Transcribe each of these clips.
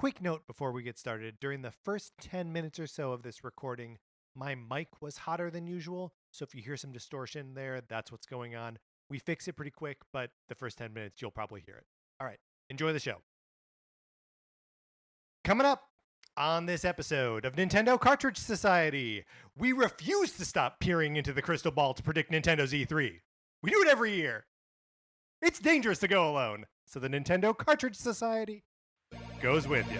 Quick note before we get started. During the first 10 minutes or so of this recording, my mic was hotter than usual. So if you hear some distortion there, that's what's going on. We fix it pretty quick, but the first 10 minutes, you'll probably hear it. All right, enjoy the show. Coming up on this episode of Nintendo Cartridge Society, we refuse to stop peering into the crystal ball to predict Nintendo's E3. We do it every year. It's dangerous to go alone, so the Nintendo Cartridge Society goes with you.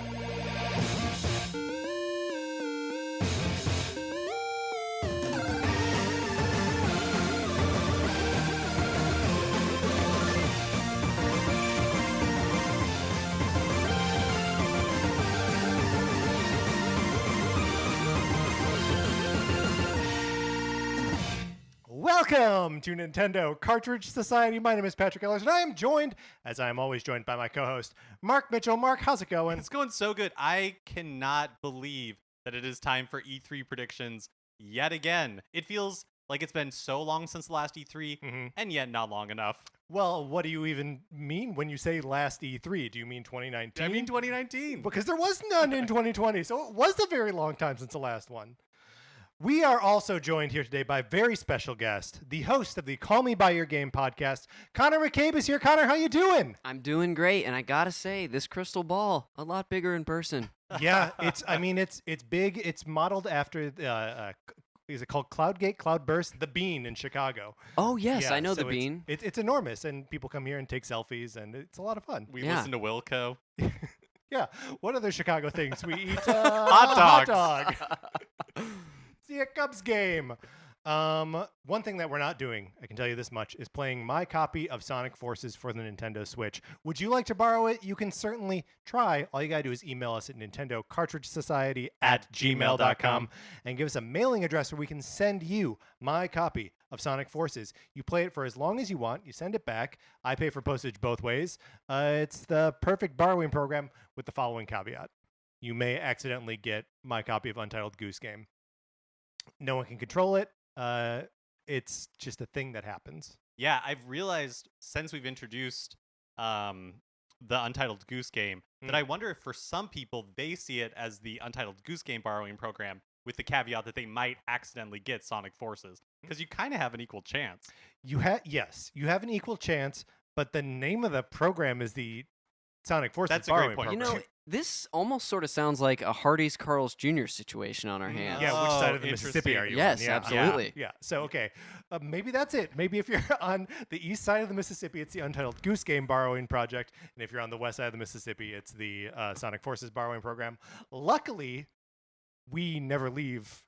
Welcome to Nintendo Cartridge Society. My name is Patrick Ellers, and I am joined, as I am always joined by my co-host, Mark Mitchell. Mark, how's it going? It's going so good. I cannot believe that it is time for E3 predictions yet again. It feels like it's been so long since the last E3, and yet not long enough. Well, what do you even mean when you say last E3? Do you mean 2019? I mean 2019. Because there was none in 2020, so it was a very long time since the last one. We are also joined here today by a very special guest, the host of the Call Me By Your Game podcast. Conner McCabe is here. Conner, how you doing? I'm doing great, and I gotta say, this crystal ball, a lot bigger in person. Yeah, it's big. It's modeled after is it called Cloudgate Cloudburst, the Bean in Chicago. Oh yes, Yeah, I know so the bean. It's enormous, and people come here and take selfies, and it's a lot of fun. We Yeah. listen to Wilco. Yeah. What other Chicago things? We eat Hot dogs. hot dog. See a Cubs game. One thing that we're not doing, I can tell you this much, is playing my copy of Sonic Forces for the Nintendo Switch. Would you like to borrow it? You can certainly try. All you gotta do is email us at nintendocartridgesociety@gmail.com and give us a mailing address where we can send you my copy of Sonic Forces. You play it for as long as you want. You send it back. I pay for postage both ways. It's the perfect borrowing program with the following caveat. You may accidentally get my copy of Untitled Goose Game. No one can control it. It's just a thing that happens. Yeah, I've realized since we've introduced the Untitled Goose Game that I wonder if for some people they see it as the Untitled Goose Game borrowing program with the caveat that they might accidentally get Sonic Forces because you kind of have an equal chance. Yes, you have an equal chance, but the name of the program is the Sonic Forces That's a great borrowing point. program. You know, this almost sort of sounds like a Hardee's Carl's Jr. situation on our hands. Yeah, which side of the Oh, Mississippi are you Yes, on? Yeah. absolutely. Yeah. So, okay, maybe that's it. Maybe if you're on the east side of the Mississippi, it's the Untitled Goose Game borrowing project. And if you're on the west side of the Mississippi, it's the Sonic Forces borrowing program. Luckily, we never leave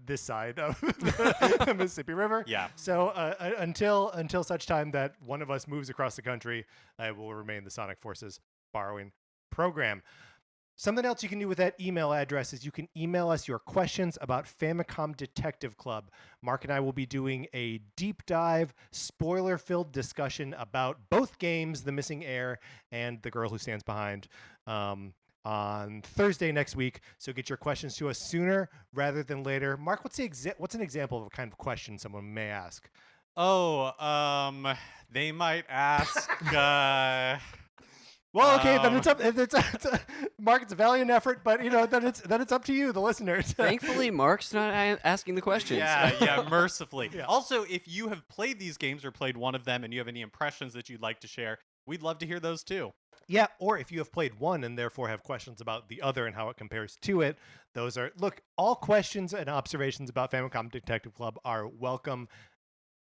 this side of the Mississippi River. Yeah. So until such time that one of us moves across the country, it will remain the Sonic Forces borrowing program. Something else you can do with that email address is you can email us your questions about Famicom Detective Club. Mark and I will be doing a deep dive, spoiler-filled discussion about both games, The Missing Heir and The Girl Who Stands Behind, on Thursday next week. So get your questions to us sooner rather than later. Mark, what's an example of a kind of question someone may ask? Oh, they might ask. Well, okay, then it's up. Mark, it's a valiant effort, but then it's up to you, the listeners. Thankfully, Mark's not asking the questions. Yeah, mercifully. Yeah. Also, if you have played these games or played one of them and you have any impressions that you'd like to share, we'd love to hear those too. Yeah, or if you have played one and therefore have questions about the other and how it compares to it, all questions and observations about Famicom Detective Club are welcome.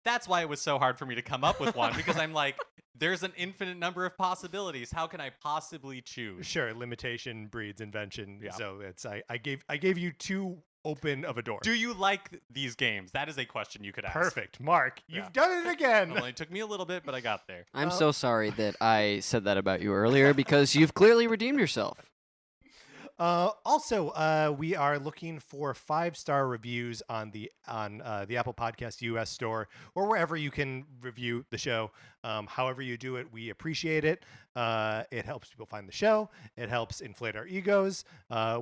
That's why it was so hard for me to come up with one, because I'm like, there's an infinite number of possibilities. How can I possibly choose? Sure, limitation breeds invention. Yeah. So I gave you too open of a door. Do you like these games? That is a question you could ask. Perfect, Mark. Yeah. You've done it again. It only took me a little bit, but I got there. I'm so sorry that I said that about you earlier because you've clearly redeemed yourself. Also, we are looking for 5-star reviews on the Apple Podcast US store or wherever you can review the show. However you do it, we appreciate it. It helps people find the show. It helps inflate our egos,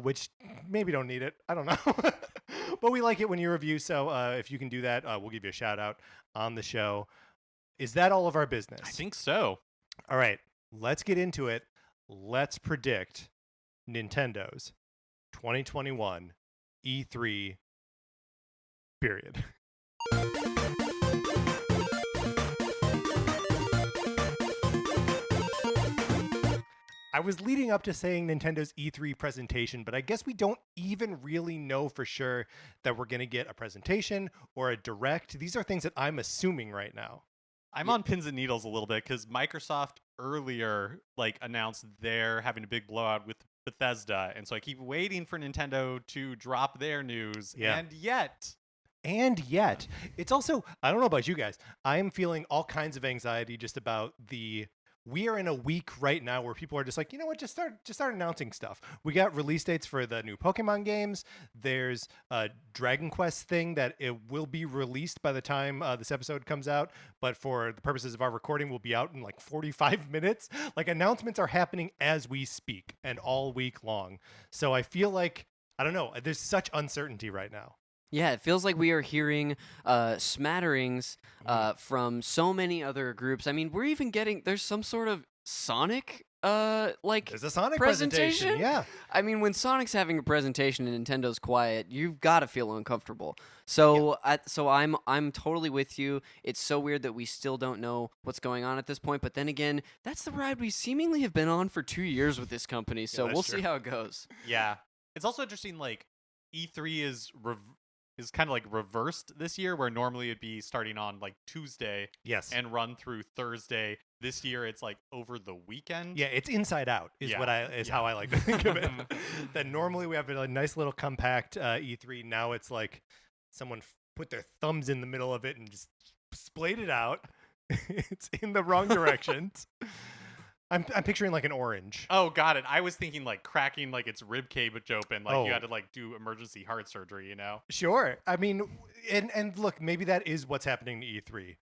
which maybe don't need it. I don't know. But we like it when you review. So if you can do that, we'll give you a shout out on the show. Is that all of our business? I think so. All right, let's get into it. Let's predict Nintendo's 2021 E3 period. I was leading up to saying Nintendo's E3 presentation, but I guess we don't even really know for sure that we're going to get a presentation or a direct. These are things that I'm assuming right now. I'm on pins and needles a little bit because Microsoft earlier announced they're having a big blowout with Bethesda, and so I keep waiting for Nintendo to drop their news. Yeah. And yet, it's also, I don't know about you guys, I am feeling all kinds of anxiety just about we are in a week right now where people are just like, you know what, just start announcing stuff. We got release dates for the new Pokemon games. There's a Dragon Quest thing that it will be released by the time this episode comes out, but for the purposes of our recording, will be out in 45 minutes. Announcements are happening as we speak and all week long. So I feel like, I don't know, there's such uncertainty right now. Yeah, it feels like we are hearing smatterings from so many other groups. I mean, we're even getting, there's some sort of Sonic there's a Sonic presentation. presentation. Yeah. I mean, when Sonic's having a presentation and Nintendo's quiet, you've got to feel uncomfortable. So I'm totally with you. It's so weird that we still don't know what's going on at this point. But then again, that's the ride we seemingly have been on for 2 years with this company. So we'll see how it goes. Yeah. It's also interesting, E3 is kind of reversed this year, where normally it'd be starting on Tuesday, yes, and run through Thursday. This year it's over the weekend. Yeah, it's inside out is how I like to think of it. That normally we have a nice little compact E3. Now it's someone put their thumbs in the middle of it and just splayed it out. It's in the wrong directions. I'm picturing an orange. Oh, got it. I was thinking cracking its rib cage open, you had to do emergency heart surgery, you know? Sure. I mean, and look, maybe that is what's happening to E3.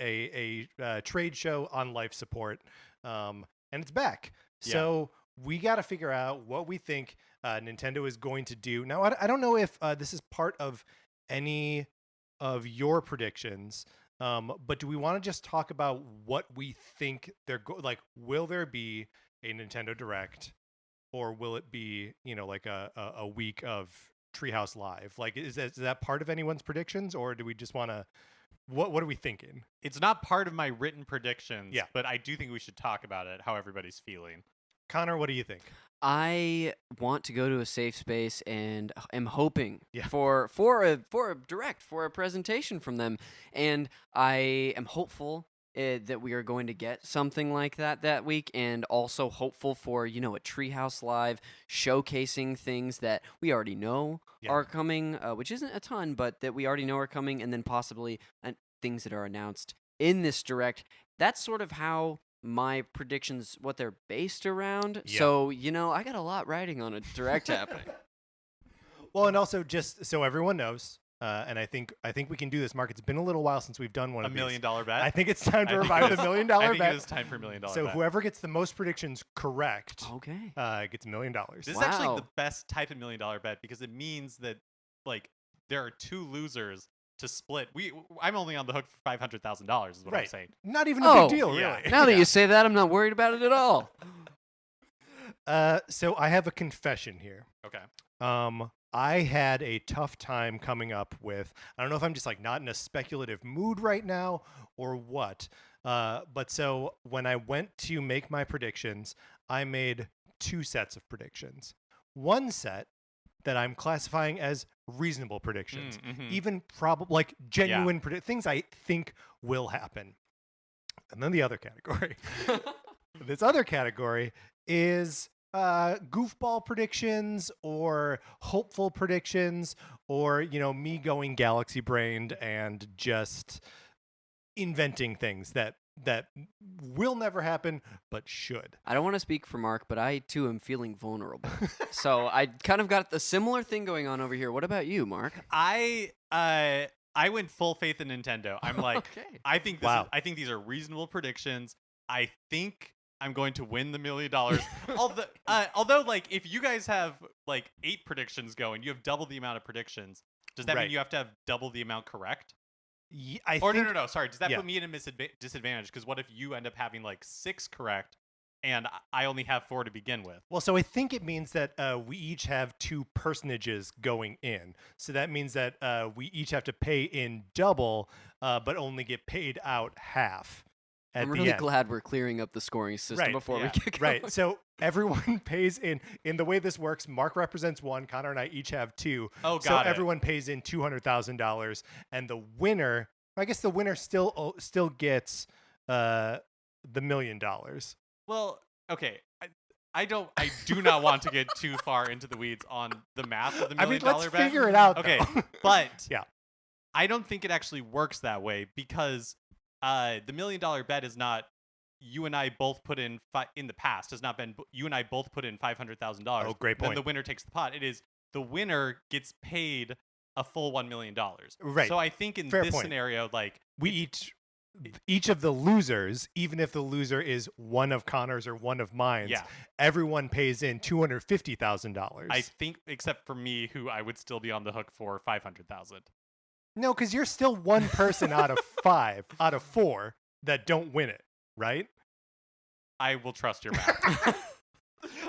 A trade show on life support, and it's back. Yeah. So we got to figure out what we think Nintendo is going to do. Now, I don't know if this is part of any of your predictions. But do we want to just talk about what we think they're will there be a Nintendo Direct, or will it be, a week of Treehouse Live? Is that part of anyone's predictions, or do we just want to, what are we thinking? It's not part of my written predictions, yeah, but I do think we should talk about it, how everybody's feeling. Connor, what do you think? I want to go to a safe space and am hoping for a direct, for a presentation from them, and I am hopeful that we are going to get something like that week, and also hopeful for a Treehouse Live showcasing things that we already know are coming, which isn't a ton, but that we already know are coming, and then possibly things that are announced in this direct. That's sort of how my predictions, what they're based around. Yeah. So, I got a lot riding on a direct happening. Well, and also just so everyone knows, and I think we can do this, Mark. It's been a little while since we've done one of $1 these. million bet? I think it's time to revive the $1 million bet. I think it is time for $1 million bet. So whoever gets the most predictions correct, gets $1 million. This is actually the best type of $1 million bet, because it means that there are two losers to split. I'm only on the hook for $500,000 is what I'm saying. Not even a big deal, really. Now that you say that, I'm not worried about it at all. So I have a confession here. Okay. I had a tough time coming up with, I don't know if I'm just not in a speculative mood right now or what, but so when I went to make my predictions, I made 2 sets of predictions. One set that I'm classifying as reasonable predictions, even probably genuine things I think will happen. And then the other category, this other category is goofball predictions or hopeful predictions, or me going galaxy brained and just inventing things that will never happen but should. I don't want to speak for Mark, but I too am feeling vulnerable. So I kind of got the similar thing going on over here. What about you, Mark? I went full faith in Nintendo. I'm okay. I think these are reasonable predictions. I think I'm going to win the $1 million. Although if you guys have 8 predictions going, you have double the amount of predictions. Does that mean you have to have double the amount correct? No. Sorry. Does that put me in a disadvantage? Because what if you end up having 6 correct and I only have 4 to begin with. Well, so I think it means that we each have 2 personages going in. So that means that we each have to pay in double, but only get paid out half. I'm really glad we're clearing up the scoring system before we get going. Right. So everyone pays in the way this works. Mark represents 1. Connor and I each have 2. Oh, so everyone pays in $200,000, and the winner, I guess, the winner still gets the $1 million. Well, okay. I do not want to get too far into the weeds on the math of the $1 million bet. Let's figure it out. Okay, though. but yeah, I don't think it actually works that way because the $1 million bet is not you and I both put in in the past has not been you and I both put in $500,000. Oh, great point. Then the winner takes the pot. It is the winner gets paid a full $1 million. Right. So I think in this scenario, like we each of the losers, even if the loser is one of Connor's or one of mine, everyone pays in $250,000. I think, except for me, who I would still be on the hook for $500,000. No, because you're still one person out of 4 that don't win it, right? I will trust your math.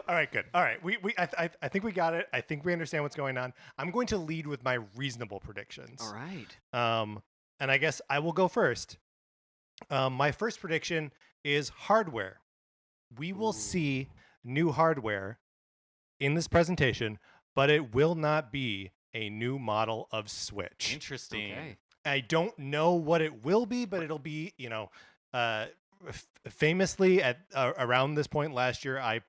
All right, good. All right, I think we got it. I think we understand what's going on. I'm going to lead with my reasonable predictions. All right. And I guess I will go first. My first prediction is hardware. We will see new hardware in this presentation, but it will not be a new model of Switch. Interesting. Okay. I don't know what it will be, but it'll be, famously at around this point last year, I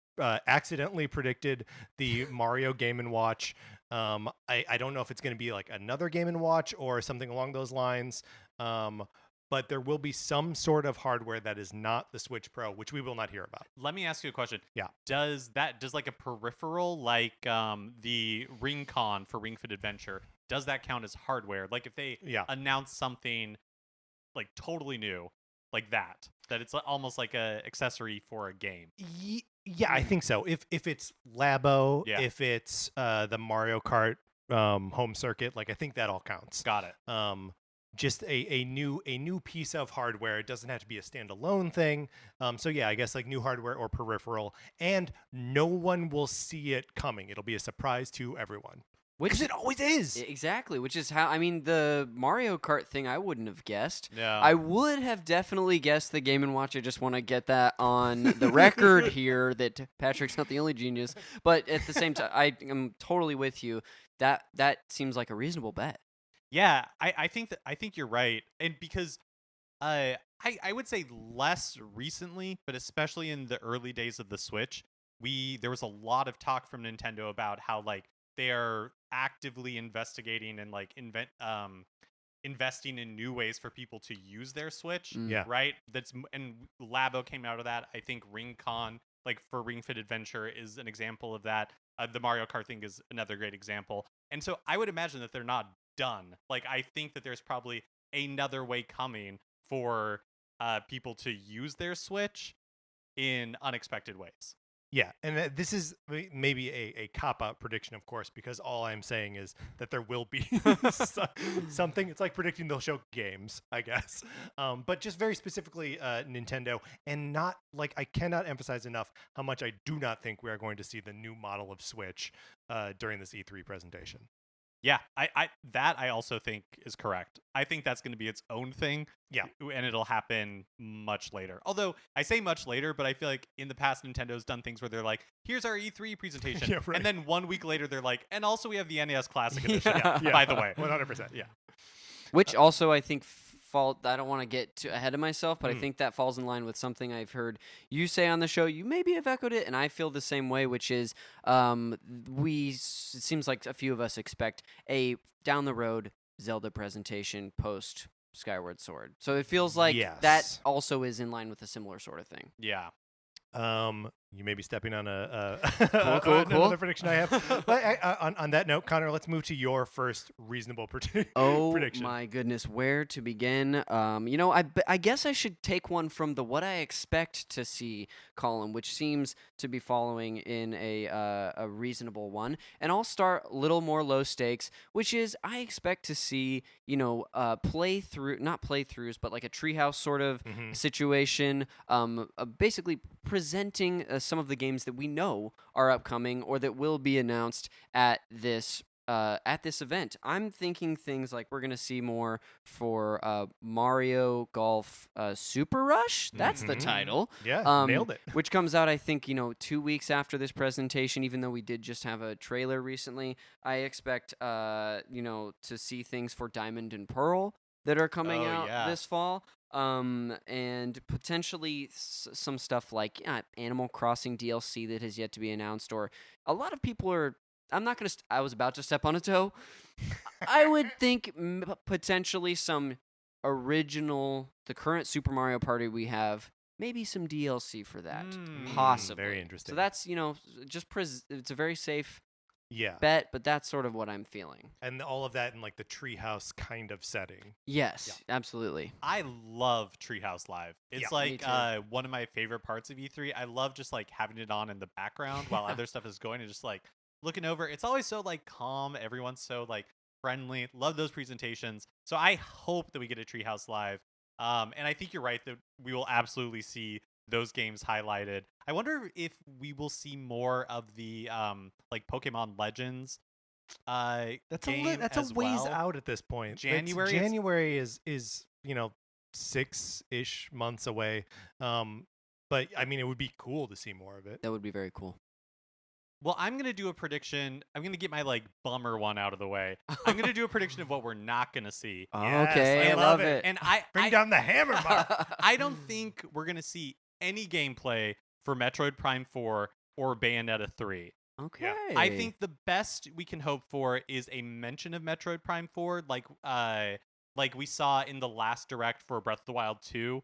accidentally predicted the Mario Game & Watch. I don't know if it's going to be like another Game & Watch or something along those lines. But there will be some sort of hardware that is not the Switch Pro, which we will not hear about. Let me ask you a question. Yeah. Does like a peripheral like the Ring Con for Ring Fit Adventure, does that count as hardware? Like if they announce something like totally new like that it's almost like a accessory for a game. Yeah, I think so. If it's Labo, if it's the Mario Kart home circuit, like I think that all counts. Got it. Just a new piece of hardware. It doesn't have to be a standalone thing. So yeah, I guess like new hardware or peripheral, and no one will see it coming. It'll be a surprise to everyone. Because it always is. Exactly, which is how, the Mario Kart thing I wouldn't have guessed. Yeah. I would have definitely guessed the Game & Watch. I just want to get that on the record here that Patrick's not the only genius. But at the same time, I am totally with you. That seems like a reasonable bet. Yeah, I think you're right. And because I would say less recently, but especially in the early days of the Switch, there was a lot of talk from Nintendo about how like they are actively investigating and like investing in new ways for people to use their Switch. Yeah. Right? And Labo came out of that. I think Ring Con, like for Ring Fit Adventure, is an example of that. The Mario Kart thing is another great example. And so I would imagine that they're not done. Like I think that there's probably another way coming for people to use their Switch in unexpected ways. Yeah, and this is maybe a cop-out prediction, of course, because all I'm saying is that there will be something. It's like predicting they'll show games, I guess. But just very specifically Nintendo, and not like I cannot emphasize enough how much I do not think we are going to see the new model of Switch during this E3 presentation. Yeah, I also think is correct. I think that's going to be its own thing. Yeah. And it'll happen much later. Although I say much later, but I feel like in the past Nintendo's done things where they're like, here's our E3 presentation. Yeah, right. And then 1 week later they're like, and also we have the NES Classic Edition, by the way. 100%. Yeah. Which also I think I don't want to get too ahead of myself, but I think that falls in line with something I've heard you say on the show. You maybe have echoed it, and I feel the same way, which is it seems like a few of us expect a down the road Zelda presentation post Skyward Sword. So it feels like that also is in line with a similar sort of thing. Yeah. You may be stepping on Cool. another prediction I have. But on that note, Connor, let's move to your first reasonable prediction. Oh my goodness, where to begin? I guess I should take one from the what I expect to see column, which seems to be following in a reasonable one. And I'll start a little more low stakes, which is I expect to see not playthroughs, but like a treehouse sort of situation, basically presenting some of the games that we know are upcoming or that will be announced at this event. I'm thinking things like we're going to see more for Mario Golf Super Rush. That's the title. Yeah, nailed it. Which comes out, I think, 2 weeks after this presentation, even though we did just have a trailer recently. I expect, to see things for Diamond and Pearl that are coming out this fall. And potentially some stuff like Animal Crossing DLC that has yet to be announced, or a lot of people are. I was about to step on a toe. I would think potentially some the current Super Mario Party we have, maybe some DLC for that, possibly. Very interesting. So that's it's a very safe. Yeah. Bet, but that's sort of what I'm feeling. And all of that in like the treehouse kind of setting. Yes, absolutely. I love Treehouse Live. It's like one of my favorite parts of E3. I love just like having it on in the background while other stuff is going and just like looking over. It's always so like calm. Everyone's so like friendly. Love those presentations. So I hope that we get a Treehouse Live. And I think you're right that we will absolutely see those games highlighted. I wonder if we will see more of the like Pokemon Legends. That's a ways out at this point. January is 6-ish months away. But I mean, it would be cool to see more of it. That would be very cool. Well, I'm going to do a prediction. I'm going to get my like bummer one out of the way. I'm going to do a prediction of what we're not going to see. Yes, okay, I love it. And Bring down the hammer, Mark. I don't think we're going to see any gameplay for Metroid Prime 4 or Bayonetta 3. Okay. Yeah. I think the best we can hope for is a mention of Metroid Prime 4, like we saw in the last direct for Breath of the Wild 2,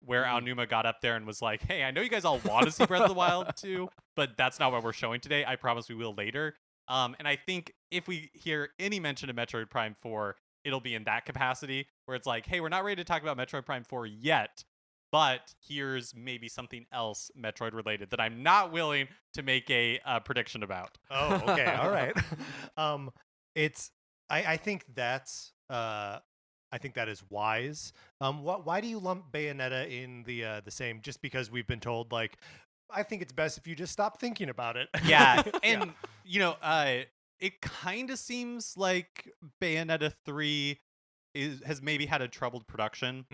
where Aonuma got up there and was like, hey, I know you guys all want to see Breath of the Wild 2, but that's not what we're showing today. I promise we will later. And I think if we hear any mention of Metroid Prime 4, it'll be in that capacity, where it's like, hey, we're not ready to talk about Metroid Prime 4 yet, but here's maybe something else Metroid related that I'm not willing to make a prediction about. Oh, okay. All right. I think that's I think that is wise. Why do you lump Bayonetta in the same? Just because we've been told, like, I think it's best if you just stop thinking about it. Yeah, and it kind of seems like Bayonetta 3 has maybe had a troubled production.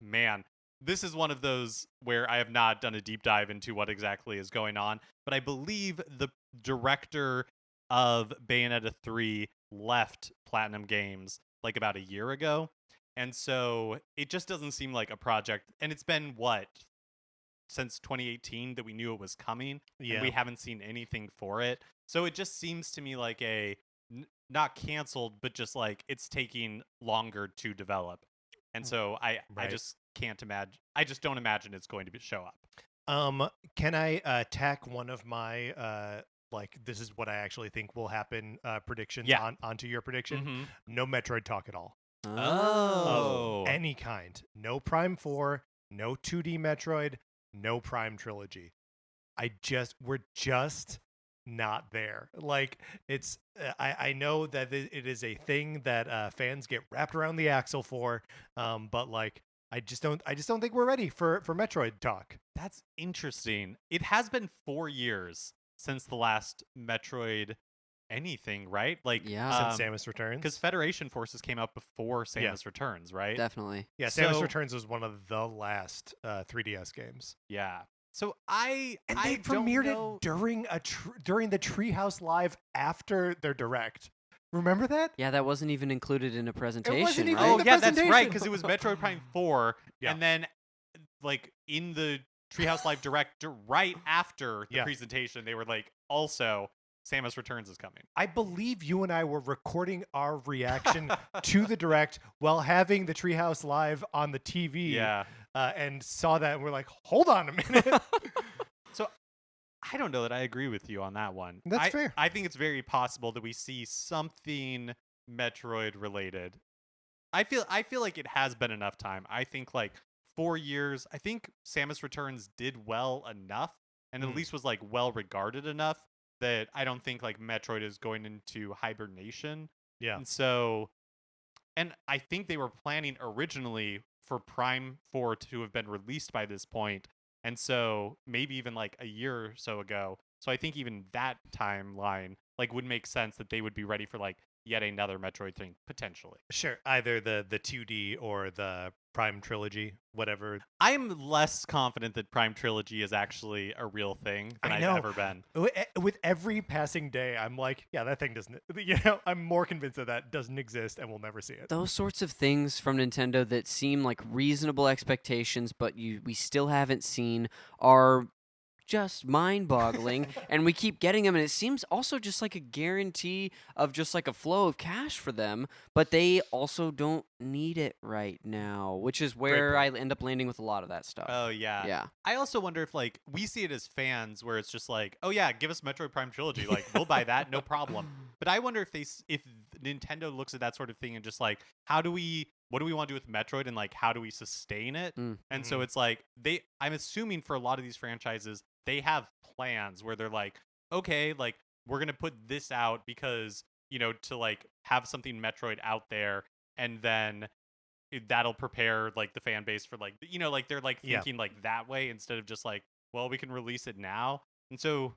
Man, this is one of those where I have not done a deep dive into what exactly is going on, but I believe the director of Bayonetta 3 left Platinum Games like about a year ago. And so it just doesn't seem like a project. And it's been since 2018 that we knew it was coming. Yeah. And we haven't seen anything for it. So it just seems to me like not canceled, but just like it's taking longer to develop. And so I just can't imagine. I just don't imagine it's going to show up. Can I tack one of my this is what I actually think will happen predictions onto your prediction? Mm-hmm. No Metroid talk at all. Oh. Of any kind. No Prime 4, no 2D Metroid, no Prime Trilogy. We're just not there. Like, it's I know that it is a thing that fans get wrapped around the axle for, but like I just don't think we're ready for Metroid talk. That's interesting. It has been 4 years since the last Metroid anything, right? Like, since Samus Returns, because Federation Forces came out before Samus Returns, right? Definitely. Yeah, Samus Returns was one of the last 3DS games. Yeah. So they premiered it during the Treehouse Live after their direct. Remember that? Yeah, that wasn't even included in a presentation. It wasn't even right? in the presentation. That's right, because it was Metroid Prime 4, and then like in the Treehouse Live direct right after the presentation, they were like, also Samus Returns is coming. I believe you and I were recording our reaction to the direct while having the Treehouse Live on the TV. Yeah. and saw that and we're like, hold on a minute. So I don't know that I agree with you on that one. That's fair. I think it's very possible that we see something Metroid related. I feel like it has been enough time. I think like 4 years. I think Samus Returns did well enough, and at least was like well regarded enough that I don't think like Metroid is going into hibernation. Yeah. And so, and I think they were planning originally for Prime 4 to have been released by this point. And so maybe even like a year or so ago. So I think even that timeline like would make sense that they would be ready for like yet another Metroid thing potentially. Sure, either the 2D or the Prime trilogy, whatever. I'm less confident that Prime Trilogy is actually a real thing than I've ever been. With every passing day, I'm like, yeah, that thing doesn't. I'm more convinced that doesn't exist, and we'll never see it. Those sorts of things from Nintendo that seem like reasonable expectations, but we still haven't seen, are just mind-boggling, and we keep getting them, and it seems also just like a guarantee of just like a flow of cash for them, but they also don't need it right now, which is where I end up landing with a lot of that stuff. Oh yeah. I also wonder if like we see it as fans where it's just like, oh yeah, give us Metroid Prime Trilogy, like we'll buy that, no problem. But I wonder if Nintendo looks at that sort of thing and just like, what do we want to do with Metroid, and like how do we sustain it? And so it's like I'm assuming for a lot of these franchises they have plans where they're like, okay, like we're gonna put this out because to like have something Metroid out there, and then that'll prepare like the fan base for like like they're like thinking like that way instead of just like, well, we can release it now. And so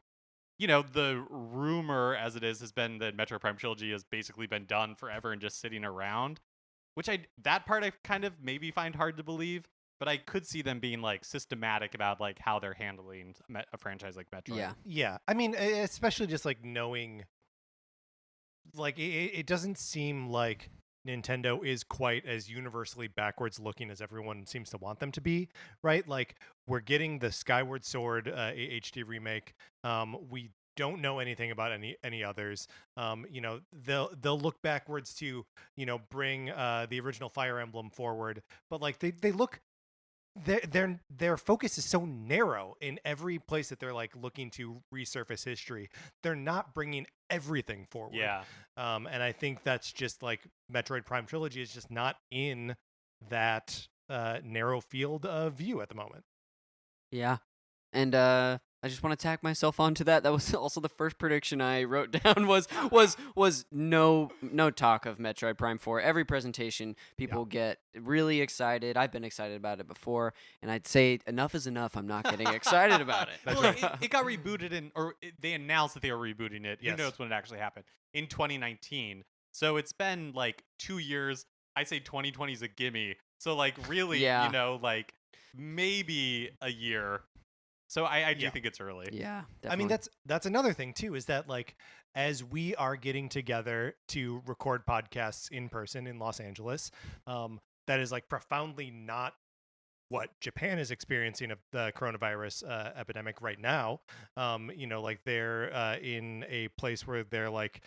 the rumor as it is has been that Metroid Prime Trilogy has basically been done forever and just sitting around, which that part I kind of maybe find hard to believe. But I could see them being like systematic about like how they're handling a franchise like Metroid. Yeah. I mean, especially just like knowing, like it doesn't seem like Nintendo is quite as universally backwards looking as everyone seems to want them to be, right? Like we're getting the Skyward Sword HD remake. We don't know anything about any others. They'll look backwards to bring the original Fire Emblem forward, but like they look. Their focus is so narrow in every place that they're like looking to resurface history. They're not bringing everything forward. And I think that's just like Metroid Prime Trilogy is just not in that narrow field of view at the moment. Yeah. And I just want to tack myself onto that. That was also the first prediction I wrote down was no talk of Metroid Prime 4. Every presentation, people get really excited. I've been excited about it before, and I'd say enough is enough. I'm not getting excited about it. Well, it got rebooted they announced that they were rebooting it. Who knows when it actually happened? In 2019. So it's been like 2 years. I say 2020 is a gimme. So like really, like maybe a year. So I do think it's early. Yeah, definitely. I mean, that's another thing too, is that like as we are getting together to record podcasts in person in Los Angeles, that is like profoundly not what Japan is experiencing of the coronavirus epidemic right now. Like they're in a place where they're like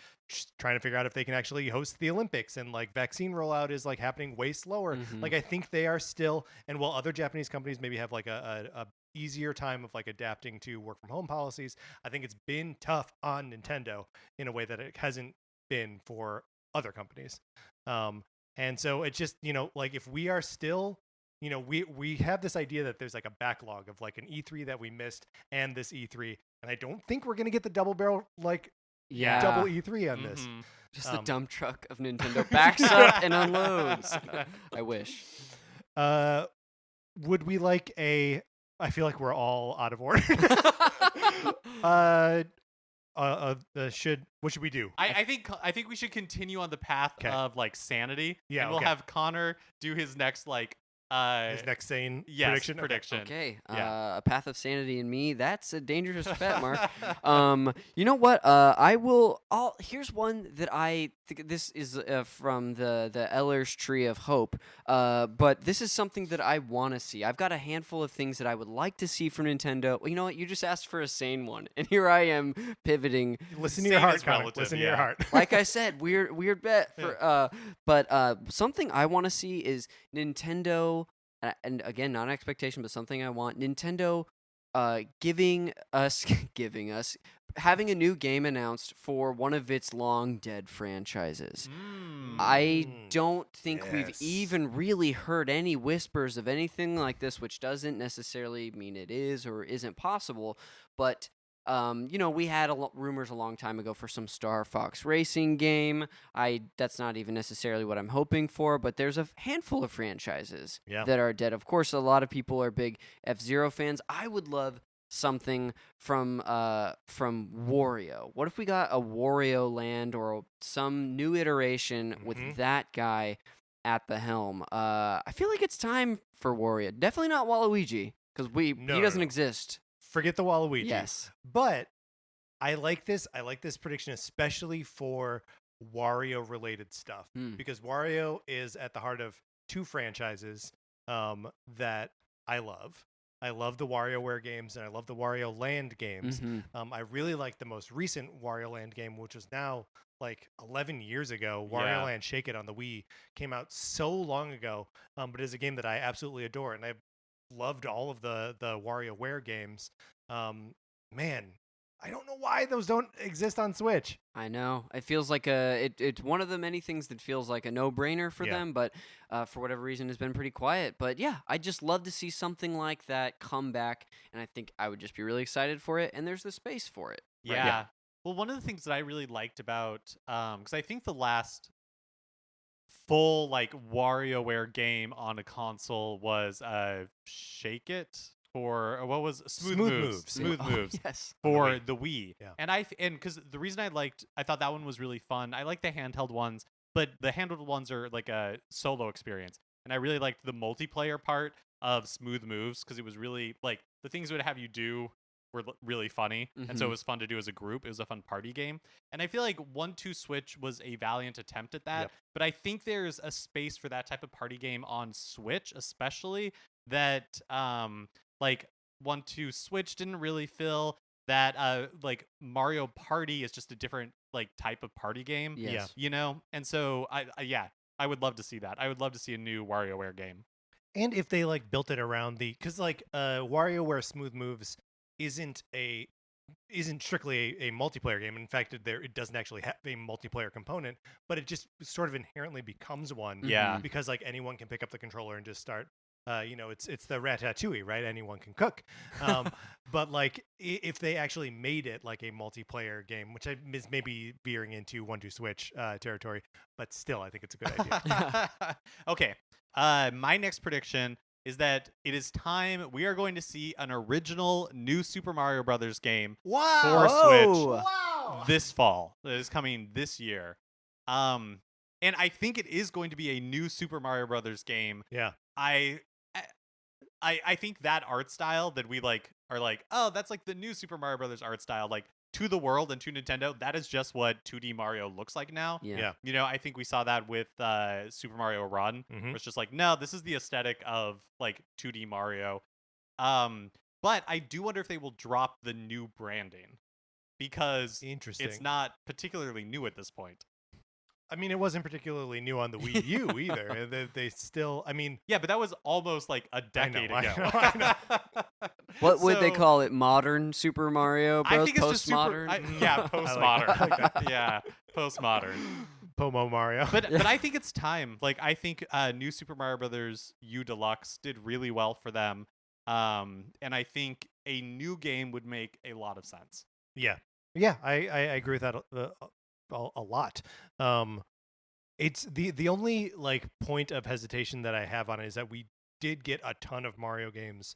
trying to figure out if they can actually host the Olympics, and like vaccine rollout is like happening way slower. Like I think they are still, and while other Japanese companies maybe have like a easier time of like adapting to work from home policies, I think it's been tough on Nintendo in a way that it hasn't been for other companies. And so it's just, like if we are still, we have this idea that there's like a backlog of like an E3 that we missed and this E3, and I don't think we're going to get the double barrel, like double E3 on this. Just the dump truck of Nintendo backs up and unloads. I wish. Would we like I feel like we're all out of order. What should we do? I think we should continue on the path of like sanity. Yeah, and we'll have Connor do his next like his next sane prediction. Okay. A path of sanity in me. That's a dangerous bet, Mark. You know what? Here's one that I think this is from the Eller's Tree of Hope. But this is something that I want to see. I've got a handful of things that I would like to see from Nintendo. Well, you know what? You just asked for a sane one, and here I am pivoting. Listen to your heart, Connor. Listen to your heart. Like I said, weird bet for. But something I want to see is Nintendo and again, not an expectation, but something I want. Nintendo giving us having a new game announced for one of its long dead franchises. I don't think we've even really heard any whispers of anything like this, which doesn't necessarily mean it is or isn't possible. But we had rumors a long time ago for some Star Fox Racing game. That's not even necessarily what I'm hoping for, but there's a handful of franchises that are dead. Of course, a lot of people are big F-Zero fans. I would love something from Wario. What if we got a Wario Land or some new iteration with that guy at the helm? I feel like it's time for Wario. Definitely not Waluigi, because he doesn't exist. Forget the Waluigi. Yes. But I like this. I like this prediction, especially for Wario-related stuff, because Wario is at the heart of two franchises that I love. I love the WarioWare games, and I love the Wario Land games. I really like the most recent Wario Land game, which was now like 11 years ago. Wario Land Shake It on the Wii came out so long ago, but it's a game that I absolutely adore, and I loved all of the WarioWare games. Man, I don't know why those don't exist on Switch. I know. It feels like it's one of the many things that feels like a no-brainer for them, but for whatever reason has been pretty quiet. But yeah, I'd just love to see something like that come back, and I think I would just be really excited for it, and there's the space for it. Yeah. Well, one of the things that I really liked about, because I think the last full like WarioWare game on a console was Shake It, or what was Smooth Moves Yes, for the Wii. And because the reason I thought that one was really fun. I like the handheld ones, but the handheld ones are like a solo experience, and I really liked the multiplayer part of Smooth Moves because it was really like the things it would have you do were really funny, and so it was fun to do as a group. It was a fun party game, and I feel like 1-2 Switch was a valiant attempt at that. But I think there's a space for that type of party game on Switch, especially that like 1-2 Switch didn't really fill. That like Mario Party is just a different like type of party game. Yes. And so I would love to see that. I would love to see a new WarioWare game. And if they like built it around because like WarioWare Smooth Moves isn't strictly a multiplayer game. In fact, it doesn't actually have a multiplayer component, but it just sort of inherently becomes one. Because like anyone can pick up the controller and just start. It's the Ratatouille, right? Anyone can cook. But like if they actually made it like a multiplayer game, which is maybe veering into 1-2 Switch territory, but still, I think it's a good idea. Okay. My next prediction is that it is time we are going to see an original new Super Mario Brothers game for Switch this fall. It is coming this year. And I think it is going to be a new Super Mario Brothers game. Yeah. I think that art style that we like are like, oh, that's like the new Super Mario Brothers art style, like to the world and to Nintendo. That is just what 2D Mario looks like now. Yeah. I think we saw that with Super Mario Run. Where it's just like, no, this is the aesthetic of like 2D Mario. But I do wonder if they will drop the new branding because it's not particularly new at this point. I mean, it wasn't particularly new on the Wii U either. They still, I mean... Yeah, but that was almost like a decade ago. I know. What would they call it? Modern Super Mario Bros? I think it's postmodern? Postmodern. I like that. Yeah, postmodern. Pomo Mario. But I think it's time. Like, I think new Super Mario Brothers U Deluxe did really well for them. And I think a new game would make a lot of sense. Yeah, I agree with that a lot. It's the only like point of hesitation that I have on it is that we did get a ton of Mario games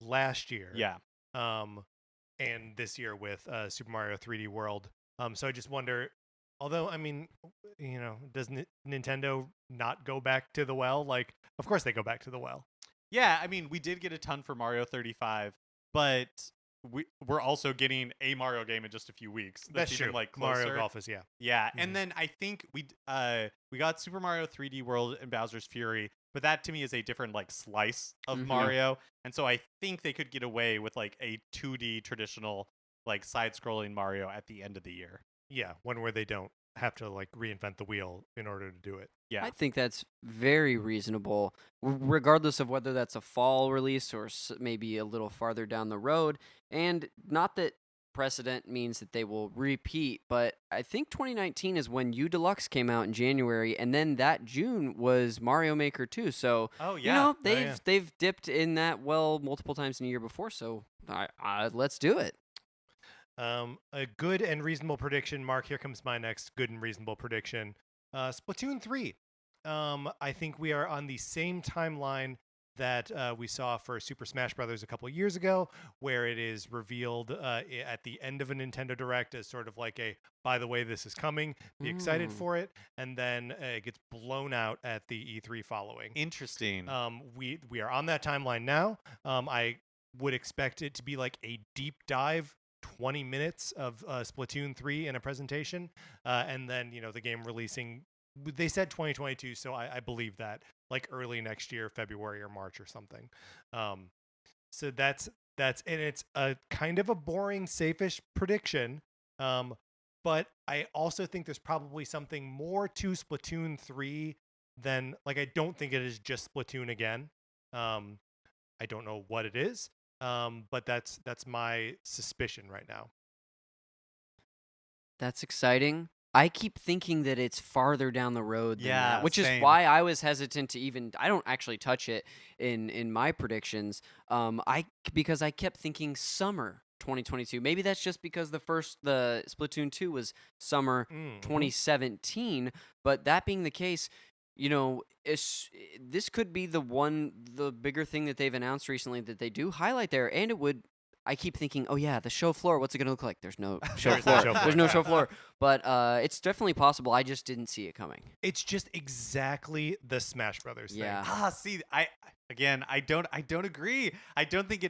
last year. Yeah. And this year with Super Mario 3D World. So I just wonder, although I mean, does Nintendo not go back to the well? Like, of course they go back to the well. Yeah, I mean, we did get a ton for Mario 35, but we're also getting a Mario game in just a few weeks. That's even, true. Like closer. Mario Golf is Yeah, Mm-hmm. And then I think we got Super Mario 3D World and Bowser's Fury, but that to me is a different like slice of Mario, and so I think they could get away with like a 2D traditional like side-scrolling Mario at the end of the year. Yeah, one where they don't have to like reinvent the wheel in order to do it. Yeah. I think that's very reasonable, regardless of whether that's a fall release or maybe a little farther down the road. And not that precedent means that they will repeat, but I think 2019 is when U Deluxe came out in January, and then that June was Mario Maker 2. So, Oh you yeah. know, they've dipped in that well multiple times in a year before. So, let's do it. A good and reasonable prediction. Mark, here comes my next good and reasonable prediction. Splatoon 3. I think we are on the same timeline that we saw for Super Smash Brothers a couple of years ago, where it is revealed at the end of a Nintendo Direct as sort of like a, by the way, this is coming, be excited for it, and then it gets blown out at the E3 following. Interesting. We are on that timeline now. I would expect it to be like a deep dive 20 minutes of Splatoon 3 in a presentation, and then, you know, the game releasing, they said 2022, so I believe that, like early next year, February or March or something. So that's and it's a kind of a boring, safe-ish prediction, but I also think there's probably something more to Splatoon 3 than, like, I don't think it is just Splatoon again. I don't know what it is. But that's my suspicion right now. That's exciting. I keep thinking that it's farther down the road than that, which same. is why I was hesitant to even. I don't actually touch it in my predictions. Because I kept thinking summer 2022. Maybe that's just because the Splatoon 2 was summer 2017. But that being the case, you know, this could be the bigger thing that they've announced recently that they do highlight there, and it would. I keep thinking, oh yeah, the show floor. What's it going to look like? There's no show floor. There's no show floor. But it's definitely possible. I just didn't see it coming. It's just exactly the Smash Brothers thing. See, I don't agree. I don't think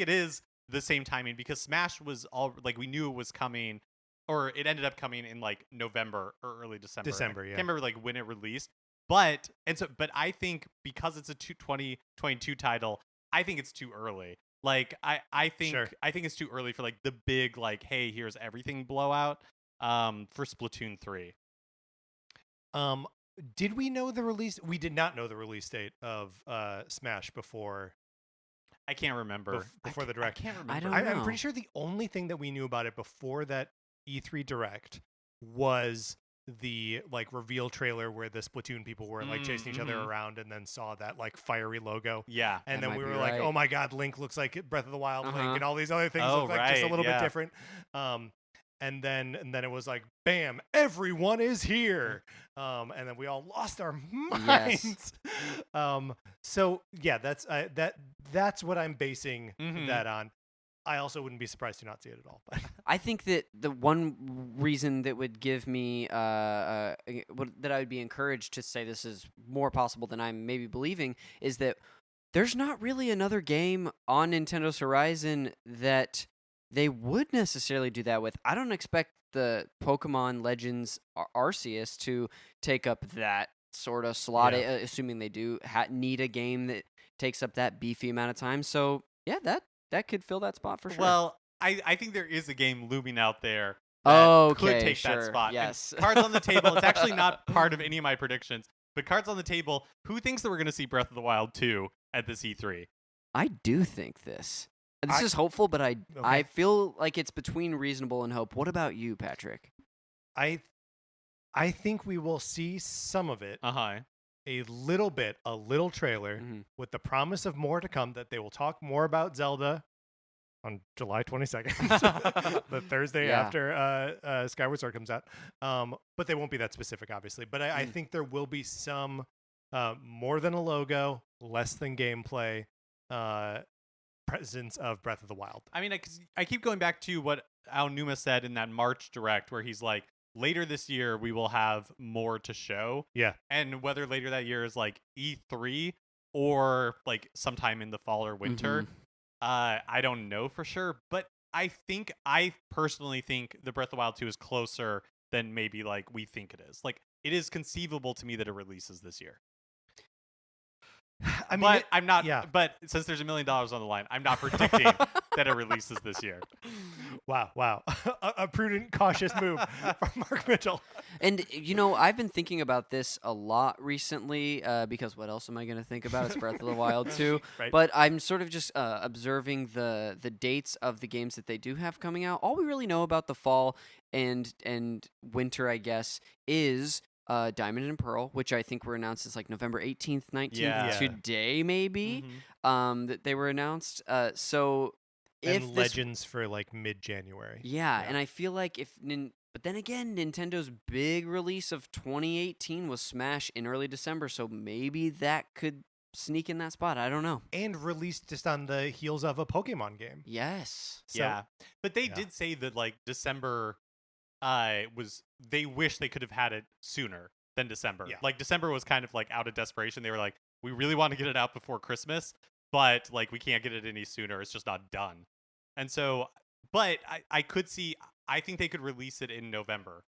it is the same timing, because Smash was all like, we knew it was coming, or it ended up coming in like November or early December. Yeah. I can't remember like when it released. But I think because it's a 2022 title, I think it's too early. Like I think it's too early for like the big, like, hey, here's everything blowout for Splatoon 3. Did we know the release? We did not know the release date of Smash before. I can't remember. Before the Direct. I can't remember. I don't know. I'm pretty sure the only thing that we knew about it before that E3 Direct was the like reveal trailer where the Splatoon people were like chasing each other around, and then saw that like fiery logo. Yeah. And That then we might were be like, right. oh my God, Link looks like Breath of the Wild Link, and all these other things Oh, look like just a right, little bit yeah. different. And then it was like, bam, everyone is here. And then we all lost our minds. So yeah, that's what I'm basing that on. I also wouldn't be surprised to not see it at all. But I think that the one reason that would give me that I would be encouraged to say this is more possible than I'm maybe believing is that there's not really another game on Nintendo's horizon that they would necessarily do that with. I don't expect the Pokemon Legends Arceus to take up that sort of slot, assuming they do need a game that takes up that beefy amount of time. So yeah, that could fill that spot for sure. Well, I think there is a game looming out there that could take that spot. Yes. And cards on the table. It's actually not part of any of my predictions, but cards on the table. Who thinks that we're going to see Breath of the Wild 2 at this E3? I do think this. This is hopeful, but I feel like it's between reasonable and hope. What about you, Patrick? I think we will see some of it. A little bit, a little trailer with the promise of more to come, that they will talk more about Zelda on July 22nd, the Thursday after Skyward Sword comes out. But they won't be that specific, obviously. But I think there will be some more than a logo, less than gameplay, presence of Breath of the Wild. I mean, I keep going back to what Aonuma said in that March Direct, where he's like, later this year, we will have more to show. Yeah. And whether later that year is like E3 or like sometime in the fall or winter, I don't know for sure. But I personally think the Breath of the Wild 2 is closer than maybe like we think it is. Like, it is conceivable to me that it releases this year. I mean, but I'm not. Yeah. But since there's $1 million on the line, I'm not predicting that it releases this year. Wow. A prudent, cautious move from Mark Mitchell. And, I've been thinking about this a lot recently because what else am I going to think about? It's Breath of the Wild 2. Right. But I'm sort of just observing the dates of the games that they do have coming out. All we really know about the fall and winter, I guess, is Diamond and Pearl, which I think were announced as like November 18th, 19th, Yeah. today maybe, Mhm. that they were announced. So And if this Legends for like mid-January. Yeah, and I feel like but then again, Nintendo's big release of 2018 was Smash in early December, so maybe that could sneak in that spot. I don't know. And released just on the heels of a Pokemon game. Yes. So, Yeah, but they did say that like December they wish they could have had it sooner than December. Yeah. Like December was kind of like out of desperation. They were like, we really want to get it out before Christmas, but like we can't get it any sooner. It's just not done. And so, but I could see, I think they could release it in November.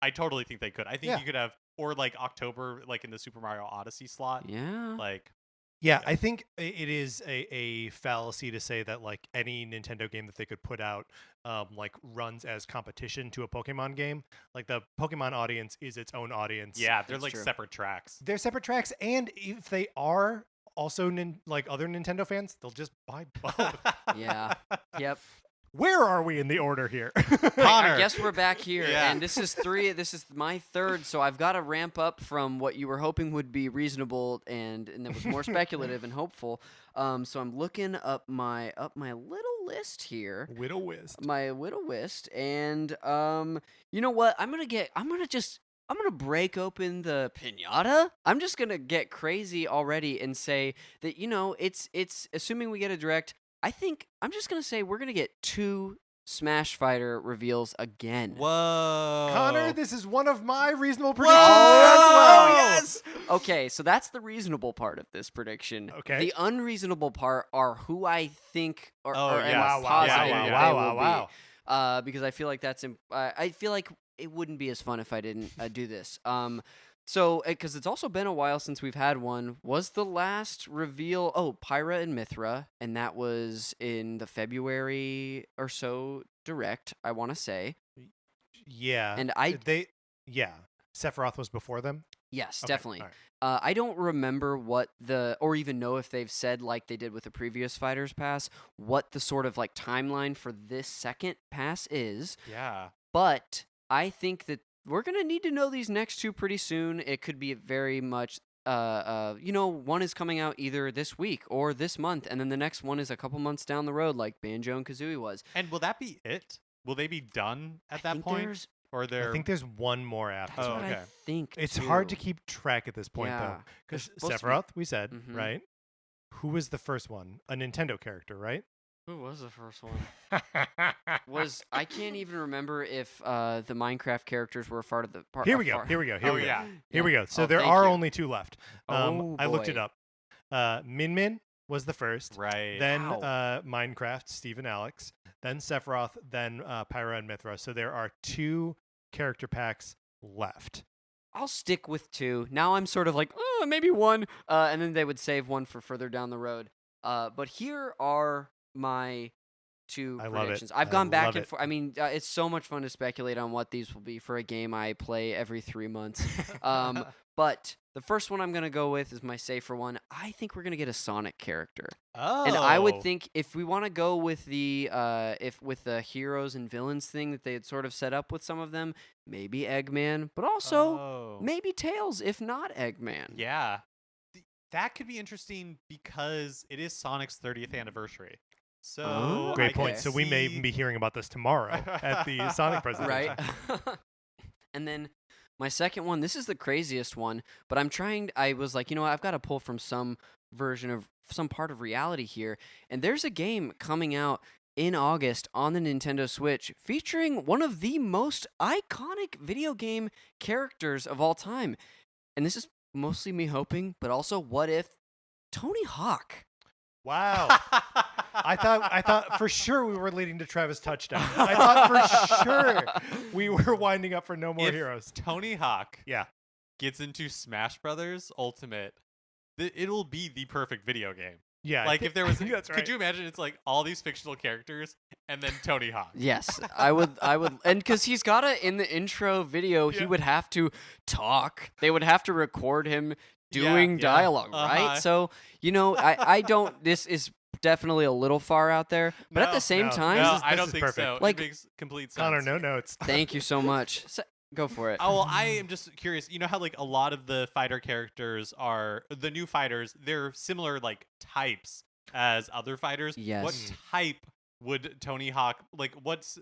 I totally think they could. I think Yeah. you could have, or like October, like in the Super Mario Odyssey slot. Yeah. Like, Yeah, I think it is a fallacy to say that like any Nintendo game that they could put out like runs as competition to a Pokemon game. Like the Pokemon audience is its own audience. yeah, they're That's like true. separate tracks. They're separate tracks, and if they are also like other Nintendo fans, they'll just buy both. Yeah. Yep. Where are we in the order here? I Connor. guess we're back here, Yeah. and this is 3. This is my 3rd, so I've got to ramp up from what you were hoping would be reasonable, and that was more speculative and hopeful. So I'm looking up my little list here, Widow Whist. my little list, and you know what? I'm gonna break open the piñata. I'm just gonna get crazy already and say that it's assuming we get a direct. I think I'm just going to say we're going to get 2 Smash Fighter reveals again. Whoa. Connor, this is one of my reasonable predictions Oh, as well. yes! Okay, so that's the reasonable part of this prediction. Okay. The unreasonable part are who I think are yeah. positive Yeah. that they will Wow. be. Because I feel like I feel like it wouldn't be as fun if I didn't do this. So, because it's also been a while since we've had one, was the last reveal, Pyra and Mithra, and that was in the February or so Direct, I want to say. Yeah. And Sephiroth was before them? Yes, Okay, definitely. all right. I don't remember what or even know if they've said, like they did with the previous Fighters Pass, what the sort of like timeline for this second pass is. Yeah. But I think that we're going to need to know these next 2 pretty soon. It could be very much, one is coming out either this week or this month, and then the next one is a couple months down the road, like Banjo and Kazooie was. And will that be it? Will they be done at I that think point? Or they're I think there's one more after. That's what okay. I think. It's hard to too. keep track at this point, though. Yeah. Because There's supposed to be- Sephiroth, we said, Mhm. right? Who was the first one? A Nintendo character, right? Who was the first one? I can't even remember if the Minecraft characters were a part of the part. Here we go. Here we go. Here Oh, we go. yeah. Here we go. So Oh, there thank are you. only 2 left. Oh, I looked it boy. up. Min Min was the first. right. Then Wow. Minecraft, Steve and Alex. Then Sephiroth. Then Pyra and Mithra. So there are 2 character packs left. I'll stick with 2. Now I'm sort of like, maybe 1, and then they would save 1 for further down the road. But here are my 2 I love it. predictions. I've I gone back love and it. forth. I mean, it's so much fun to speculate on what these will be for a game I play every 3 months. But the first one I'm going to go with is my safer one. I think we're going to get a Sonic character. Oh. And I would think if we want to go with the with the heroes and villains thing that they had sort of set up with some of them, maybe Eggman, but also Oh. maybe Tails, if not Eggman. Yeah. That could be interesting because it is Sonic's 30th anniversary. So Oh, Great I point. could So we may see- even be hearing about this tomorrow at the Sonic presentation. Right? And then my second one, this is the craziest one, but I was like, I've got to pull from some version of some part of reality here. And there's a game coming out in August on the Nintendo Switch featuring one of the most iconic video game characters of all time. And this is mostly me hoping, but also what if Tony Hawk? Wow. I thought for sure we were leading to Travis touchdown. I thought for sure we were winding up for No More If Heroes. Tony Hawk Yeah. gets into Smash Brothers Ultimate, it'll be the perfect video game. Yeah, Like if there was, that's right. could you imagine? It's like all these fictional characters and then Tony Hawk. Yes, I would, and because he's gotta in the intro video, he Yeah. would have to talk. They would have to record him doing Yeah. dialogue, right? So I don't. This is definitely a little far out there, but at No, the same no, time, No, This I is don't think perfect. so. Like- It makes complete sense. Connor, no notes. thank you so much. Go for it. Oh, well, I am just curious. You know how like a lot of the fighter characters are the new fighters. They're similar like types as other fighters. What Yes. type would Tony Hawk like? What's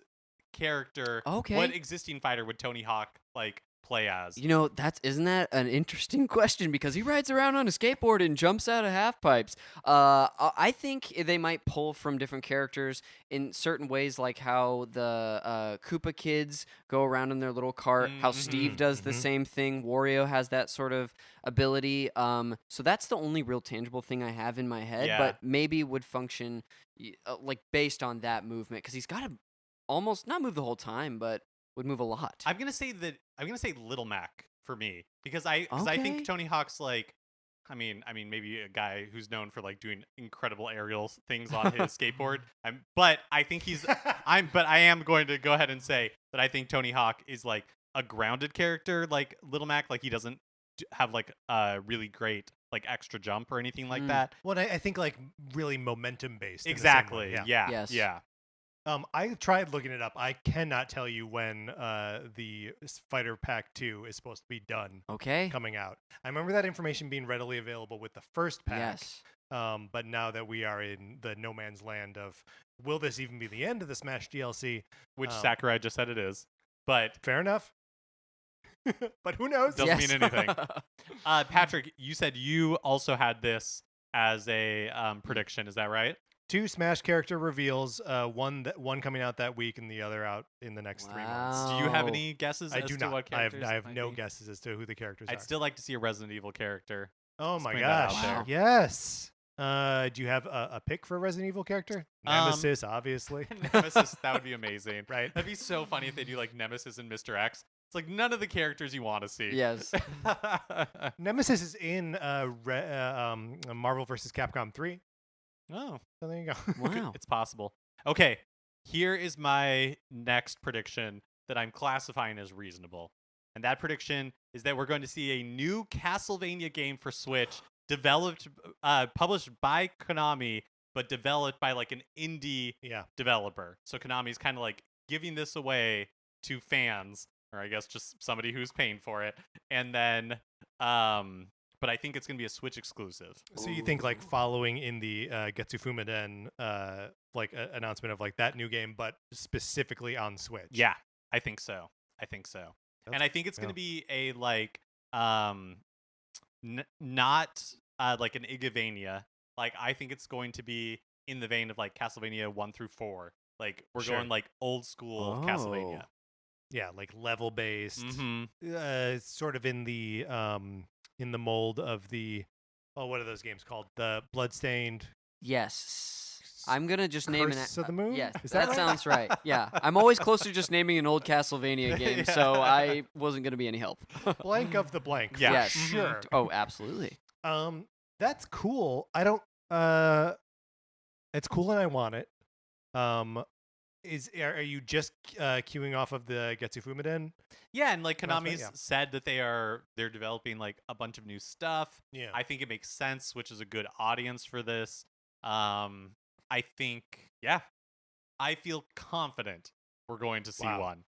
character? Okay. What existing fighter would Tony Hawk like play as? Isn't that an interesting question because he rides around on a skateboard and jumps out of half pipes. I think they might pull from different characters in certain ways, like how the Koopa kids go around in their little cart. How Steve does the same thing. Wario has that sort of ability. So that's the only real tangible thing I have in my head, Yeah. but maybe would function like based on that movement because he's got to almost not move the whole time, but would move a lot. I'm gonna say Little Mac for me because I Okay. think Tony Hawk's like. I mean, maybe a guy who's known for like doing incredible aerial things on his skateboard. But I think but I am going to go ahead and say that I think Tony Hawk is like a grounded character, like Little Mac. Like he doesn't have like a really great like extra jump or anything like that. Well, I think like really momentum based. Exactly. Yeah. Yes. Yeah. I tried looking it up. I cannot tell you when the Fighter Pack 2 is supposed to be done Okay. coming out. I remember that information being readily available with the first pack. Yes. But now that we are in the no man's land of, will this even be the end of the Smash DLC? Which Sakurai just said it is. But Fair enough. But who knows? Doesn't mean anything. Patrick, you said you also had this as a prediction. Is that right? 2 Smash character reveals, one coming out that week and the other out in the next 3 months. Do you have Wow. any guesses I as do to not. what I have characters might no be? guesses as to who the characters I'd are. still like to see a Resident Evil character. Oh Let's my bring that out gosh. there. Yes. Do you have a pick for a Resident Evil character? Nemesis, obviously. Nemesis, that would be amazing. Right. That'd be so funny if they do like Nemesis and Mr. X. It's like none of the characters you want to see. Yes. Nemesis is in Marvel vs. Capcom 3. Oh, So there you go. Wow. it's possible. Okay, here is my next prediction that I'm classifying as reasonable. And that prediction is that we're going to see a new Castlevania game for Switch published by Konami, but developed by like an indie Yeah. developer. So Konami's kind of like giving this away to fans, or I guess just somebody who's paying for it. And then, but I think it's going to be a Switch exclusive. So you think like following in the Getsu Fumaden announcement of like that new game, but specifically on Switch. Yeah, I think so. And I think it's going to be a like not like an Igavania. Like I think it's going to be in the vein of like Castlevania 1 through 4. Like we're Sure. going like old school Castlevania. Yeah, like level based. Mm-hmm. Sort of in the mold of the what are those games called? The Bloodstained Yes. I'm gonna just name an. Curse of the Moon? Yes, Is that right? sounds right. Yeah, I'm always close to just naming an old Castlevania game, so I wasn't gonna be any help. Blank of the Blank. Yeah. for Yes. sure. Oh, absolutely. That's cool. I don't. It's cool and I want it. Are you just queuing off of the Getsu Fumaden? Yeah, and like Announcement, Konami's yeah. said that they're developing like a bunch of new stuff. Yeah. I think it makes sense, which is a good audience for this. I think, yeah, I feel confident we're going to see Wow. one.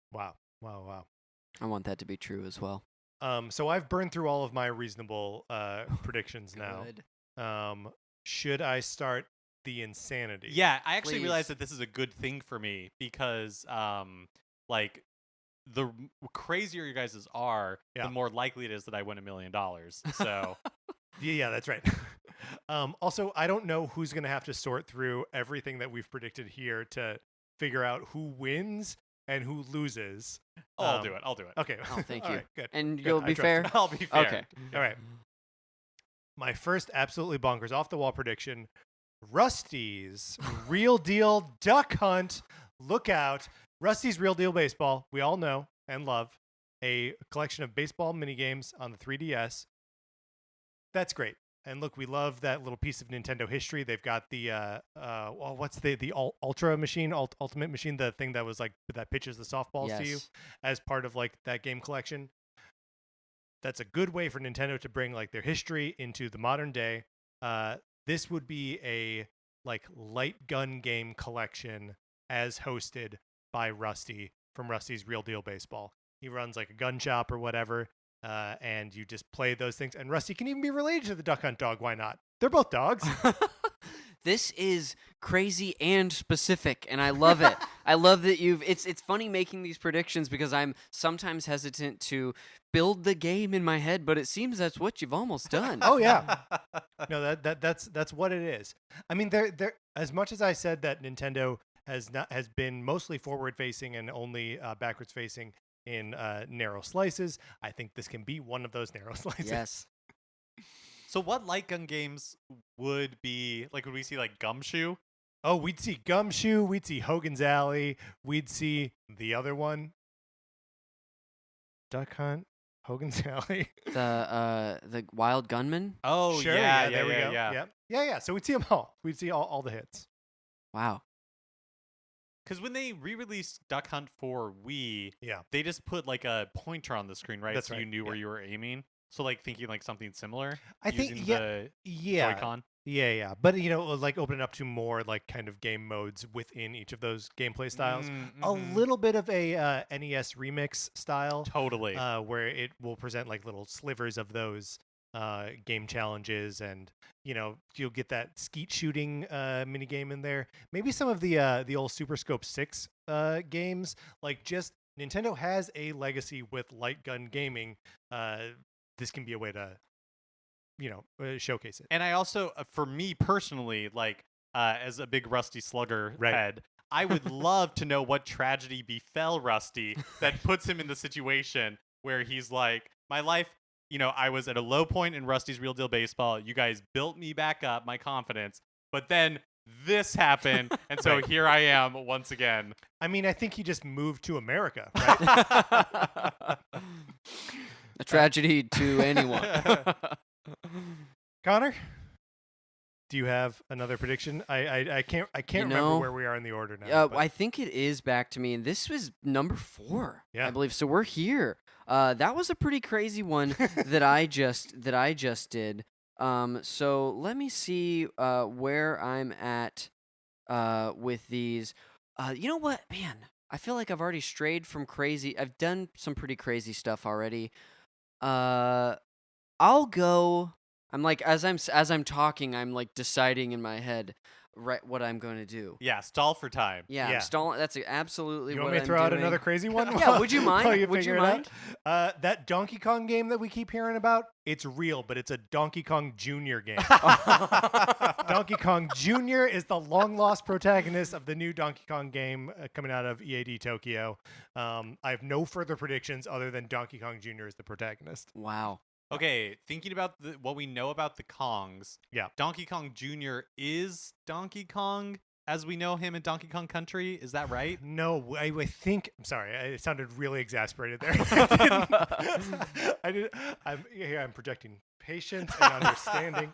Wow. I want that to be true as well. So I've burned through all of my reasonable predictions now. Good. Should I start the insanity? Yeah, I actually Please. realized that this is a good thing for me because, like, the crazier you guys are, Yeah. the more likely it is that I win $1 million. So, Yeah, that's right. Also, I don't know who's going to have to sort through everything that we've predicted here to figure out who wins and who loses. I'll do it. Okay. Oh, thank All you. right, good. And Good, you'll I be trust fair. you. I'll be fair. Okay. All right. My first absolutely bonkers off the wall prediction: Rusty's Real Deal Duck Hunt. Look out! Rusty's Real Deal Baseball. We all know and love a collection of baseball mini games on the 3DS. That's great. And look, we love that little piece of Nintendo history. They've got the what's the Ultra machine, Ultimate machine, the thing that was like that pitches the softballs to you Yes. as part of like that game collection. That's a good way for Nintendo to bring like their history into the modern day. This would be a like light gun game collection as hosted by Rusty from Rusty's Real Deal Baseball. He runs like a gun shop or whatever, and you just play those things. And Rusty can even be related to the Duck Hunt dog. Why not? They're both dogs. This is crazy and specific, and I love it. I love that it's funny making these predictions because I'm sometimes hesitant to build the game in my head, but it seems that's what you've almost done. Oh yeah. No, that's what it is. I mean, they're as much as I said that Nintendo has been mostly forward facing and only backwards facing in narrow slices. I think this can be one of those narrow slices. Yes. So what light gun games would be like? Would we see like Gumshoe? Oh, we'd see Gumshoe. We'd see Hogan's Alley. We'd see the other one, Duck Hunt, Hogan's Alley. The Wild Gunman. Oh Sure, yeah, there we go. Yeah. So we'd see them all. We'd see all the hits. Wow. Because when they re-released Duck Hunt for Wii, Yeah. they just put like a pointer on the screen, right? That's so right, you knew where yeah. you were aiming. So like thinking like something similar. I think using yeah. the Joy-Con. Yeah. But like open it up to more like kind of game modes within each of those gameplay styles. A little bit of a NES remix style. Totally. Where it will present like little slivers of those game challenges, and you'll get that skeet shooting mini game in there. Maybe some of the old Super Scope 6 games. Like just Nintendo has a legacy with light gun gaming. This can be a way to showcase it. And I also, for me personally, like as a big Rusty Slugger Right. head, I would love to know what tragedy befell Rusty that puts him in the situation where he's like, my life, I was at a low point in Rusty's Real Deal Baseball. You guys built me back up, my confidence. But then this happened, and so Right. here I am once again. I mean, I think he just moved to America, right? A tragedy to anyone. Connor, do you have another prediction? I can't remember where we are in the order now. I think it is back to me, and this was number 4, Yeah. I believe. So we're here. That was a pretty crazy one that I just did. So let me see where I'm at with these. You know what, man? I feel like I've already strayed from crazy. I've done some pretty crazy stuff already. I'll go. I'm like as I'm talking, I'm like deciding in my head right what I'm going to do. Yeah, stall for time. Yeah, Yeah. I'm stalling. That's absolutely You what want me to I'm throw out doing. another crazy one? Yeah, would you mind? while Would figure you it out? mind? That Donkey Kong game that we keep hearing about, it's real, but it's a Donkey Kong Jr. game. Donkey Kong Jr. is the long-lost protagonist of the new Donkey Kong game coming out of EAD Tokyo. I have no further predictions other than Donkey Kong Jr. is the protagonist. Wow. Okay, thinking about what we know about the Kongs, Yeah. Donkey Kong Jr. is Donkey Kong as we know him in Donkey Kong Country. Is that right? No, I think. I'm sorry. It sounded really exasperated there. I'm projecting patience and understanding.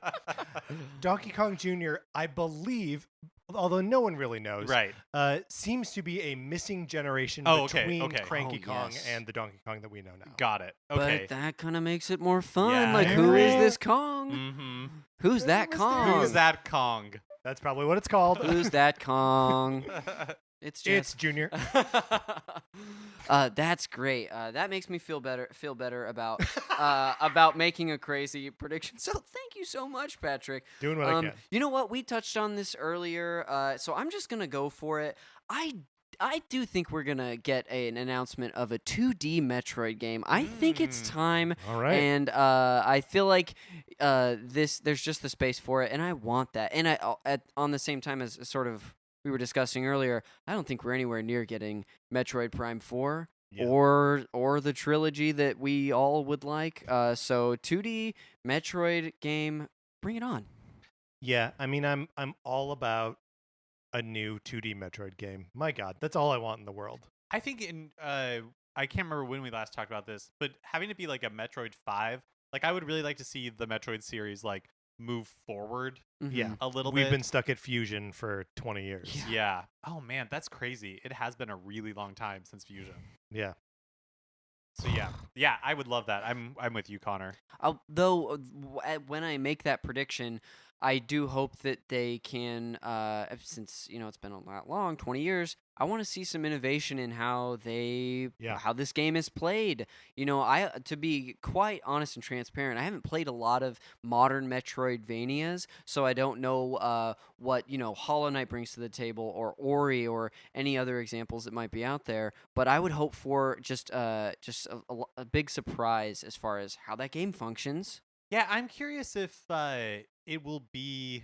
Donkey Kong Jr., I believe, although no one really knows, Right. Seems to be a missing generation okay, between Cranky Oh, Kong yes. and the Donkey Kong that we know now. Got it. Okay. But that kind of makes it more fun. Yeah, like, I who is agree. this Kong? Mm-hmm. Who's that Who's Kong? Who's that Kong? That's probably what it's called. Who's that Kong? It's just. It's Junior. That's great. That makes me feel better about making a crazy prediction. So thank you so much, Patrick. Doing what I can. You know what? We touched on this earlier, so I'm just gonna go for it. I do think we're gonna get an announcement of a 2D Metroid game. I think it's time. All right. And I feel like there's just the space for it, and I want that. And on the same time as sort of we were discussing earlier, I don't think we're anywhere near getting Metroid Prime 4 Yeah. or the trilogy that we all would like. So 2D Metroid game, bring it on. Yeah, I mean, I'm all about a new 2D Metroid game. My God, that's all I want in the world. I think I can't remember when we last talked about this, but having it be like a Metroid 5, like I would really like to see the Metroid series like move forward Yeah. a little We've bit. been stuck at Fusion for 20 years. Yeah. Oh man, that's crazy. It has been a really long time since Fusion. Yeah. So yeah, I would love that. I'm with you, Connor. When I make that prediction, I do hope that they can, since it's been a lot long, 20 years. I want to see some innovation in how this game is played. To be quite honest and transparent, I haven't played a lot of modern Metroidvanias, so I don't know what Hollow Knight brings to the table, or Ori, or any other examples that might be out there. But I would hope for just a big surprise as far as how that game functions. Yeah, I'm curious if it will be,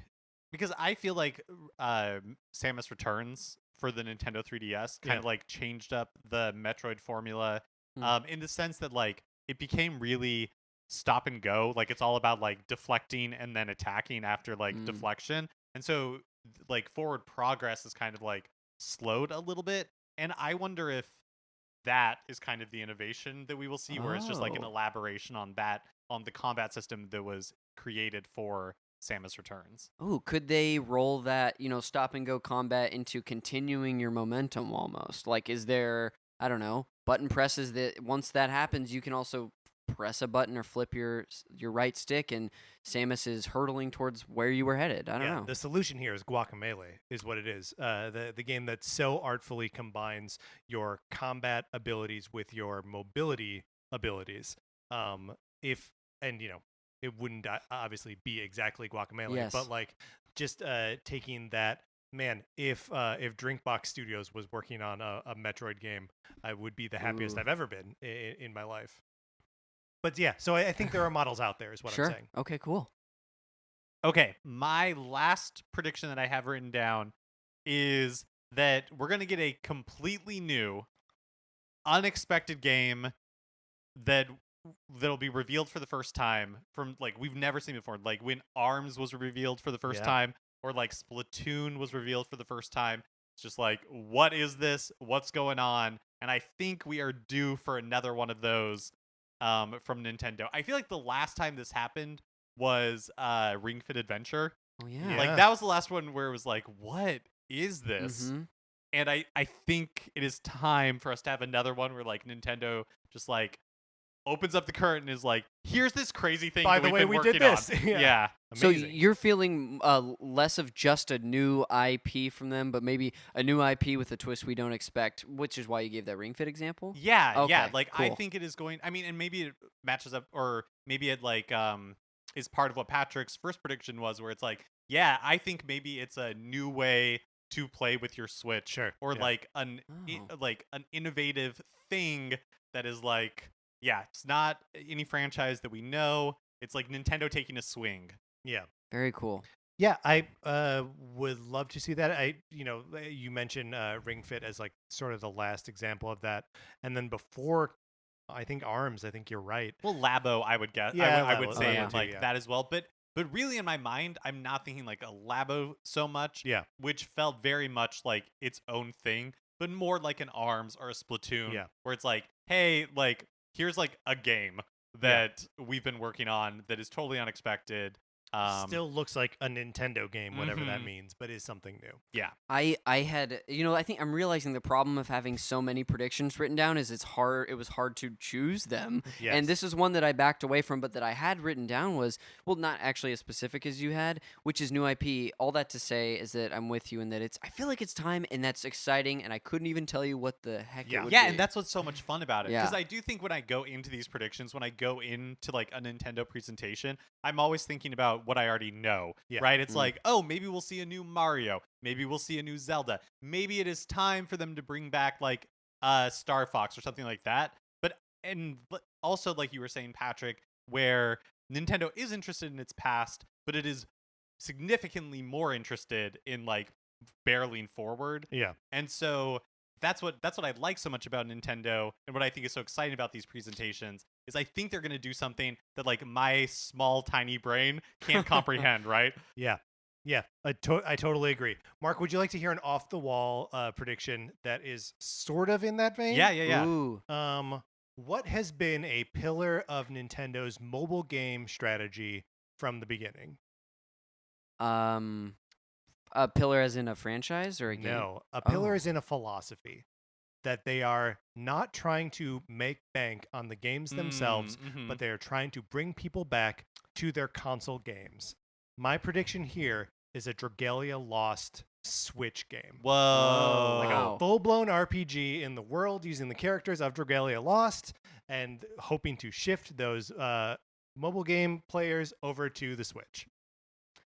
because I feel like Samus Returns for the Nintendo 3DS kind of like changed up the Metroid formula in the sense that like it became really stop and go. Like it's all about like deflecting and then attacking after like deflection. And so like forward progress is kind of like slowed a little bit. And I wonder if that is kind of the innovation that we will see, where it's just like an elaboration on the combat system that was created for Samus Returns. Oh, could they roll that, stop and go combat into continuing your momentum almost? Like, is there, I don't know, button presses that once that happens, you can also press a button or flip your right stick, and Samus is hurtling towards where you were headed. I don't know. The solution here is Guacamelee, is what it is. The game that so artfully combines your combat abilities with your mobility abilities. It wouldn't obviously be exactly Guacamelee, but like just taking that. Man, if Drinkbox Studios was working on a Metroid game, I would be the happiest I've ever been in my life. But yeah, so I think there are models out there, is what I'm saying. Okay, cool. Okay, my last prediction that I have written down is that we're going to get a completely new, unexpected game that'll be revealed for the first time from like we've never seen before. Like when ARMS was revealed for the first time, or like Splatoon was revealed for the first time. It's just like, what is this? What's going on? And I think we are due for another one of those from Nintendo. I feel like the last time this happened was Ring Fit Adventure. Oh yeah. Like that was the last one where it was like, what is this? Mm-hmm. And I think it is time for us to have another one where like Nintendo just like opens up the curtain and is like, here's this crazy thing. By the way, we did this. Yeah. So Amazing. you're feeling less of just a new IP from them, but maybe a new IP with a twist we don't expect, which is why you gave that Ring Fit example? Yeah, Okay, yeah. Like cool. I think it is going. I mean, and maybe it matches up, or maybe it like is part of what Patrick's first prediction was, where it's like, yeah, I think maybe it's a new way to play with your Switch, Sure. or like an innovative thing that is like, yeah, it's not any franchise that we know. It's like Nintendo taking a swing. Yeah. Very cool. Yeah, I would love to see that. You mentioned Ring Fit as like sort of the last example of that, and then before, I think ARMS. I think you're right. Well, Labo, I would guess. Yeah, I would say Labo like too, that as well. But really, in my mind, I'm not thinking like a Labo so much. Yeah. Which felt very much like its own thing, but more like an ARMS or a Splatoon. Yeah. Where it's like, hey, like here's like a game that we've been working on that is totally unexpected. Still looks like a Nintendo game, whatever that means, but is something new. Yeah. I had, I think I'm realizing the problem of having so many predictions written down is it was hard to choose them. Yes. And this is one that I backed away from, but that I had written down was, well, not actually as specific as you had, which is new IP. All that to say is that I'm with you in that I feel like it's time, and that's exciting, and I couldn't even tell you what the heck it would be. Yeah, and that's what's so much fun about it. Yeah. Because I do think when I go into these predictions, when I go into like a Nintendo presentation, I'm always thinking about what I already know, right? It's like, oh, maybe we'll see a new Mario. Maybe we'll see a new Zelda. Maybe it is time for them to bring back like Star Fox or something like that. But also, like you were saying, Patrick, where Nintendo is interested in its past, but it is significantly more interested in like barreling forward. Yeah. And so that's what I like so much about Nintendo, and what I think is so exciting about these presentations is I think they're going to do something that like my small tiny brain can't comprehend, right? Yeah. Yeah, I totally agree. Mark, would you like to hear an off the wall prediction that is sort of in that vein? Yeah. Ooh. What has been a pillar of Nintendo's mobile game strategy from the beginning? A pillar as in a franchise or a game? No, a pillar Oh. is in a philosophy that they are not trying to make bank on the games themselves, but they are trying to bring people back to their console games. My prediction here is a Dragalia Lost Switch game. Whoa. Like Wow. a full-blown RPG in the world using the characters of Dragalia Lost and hoping to shift those mobile game players over to the Switch.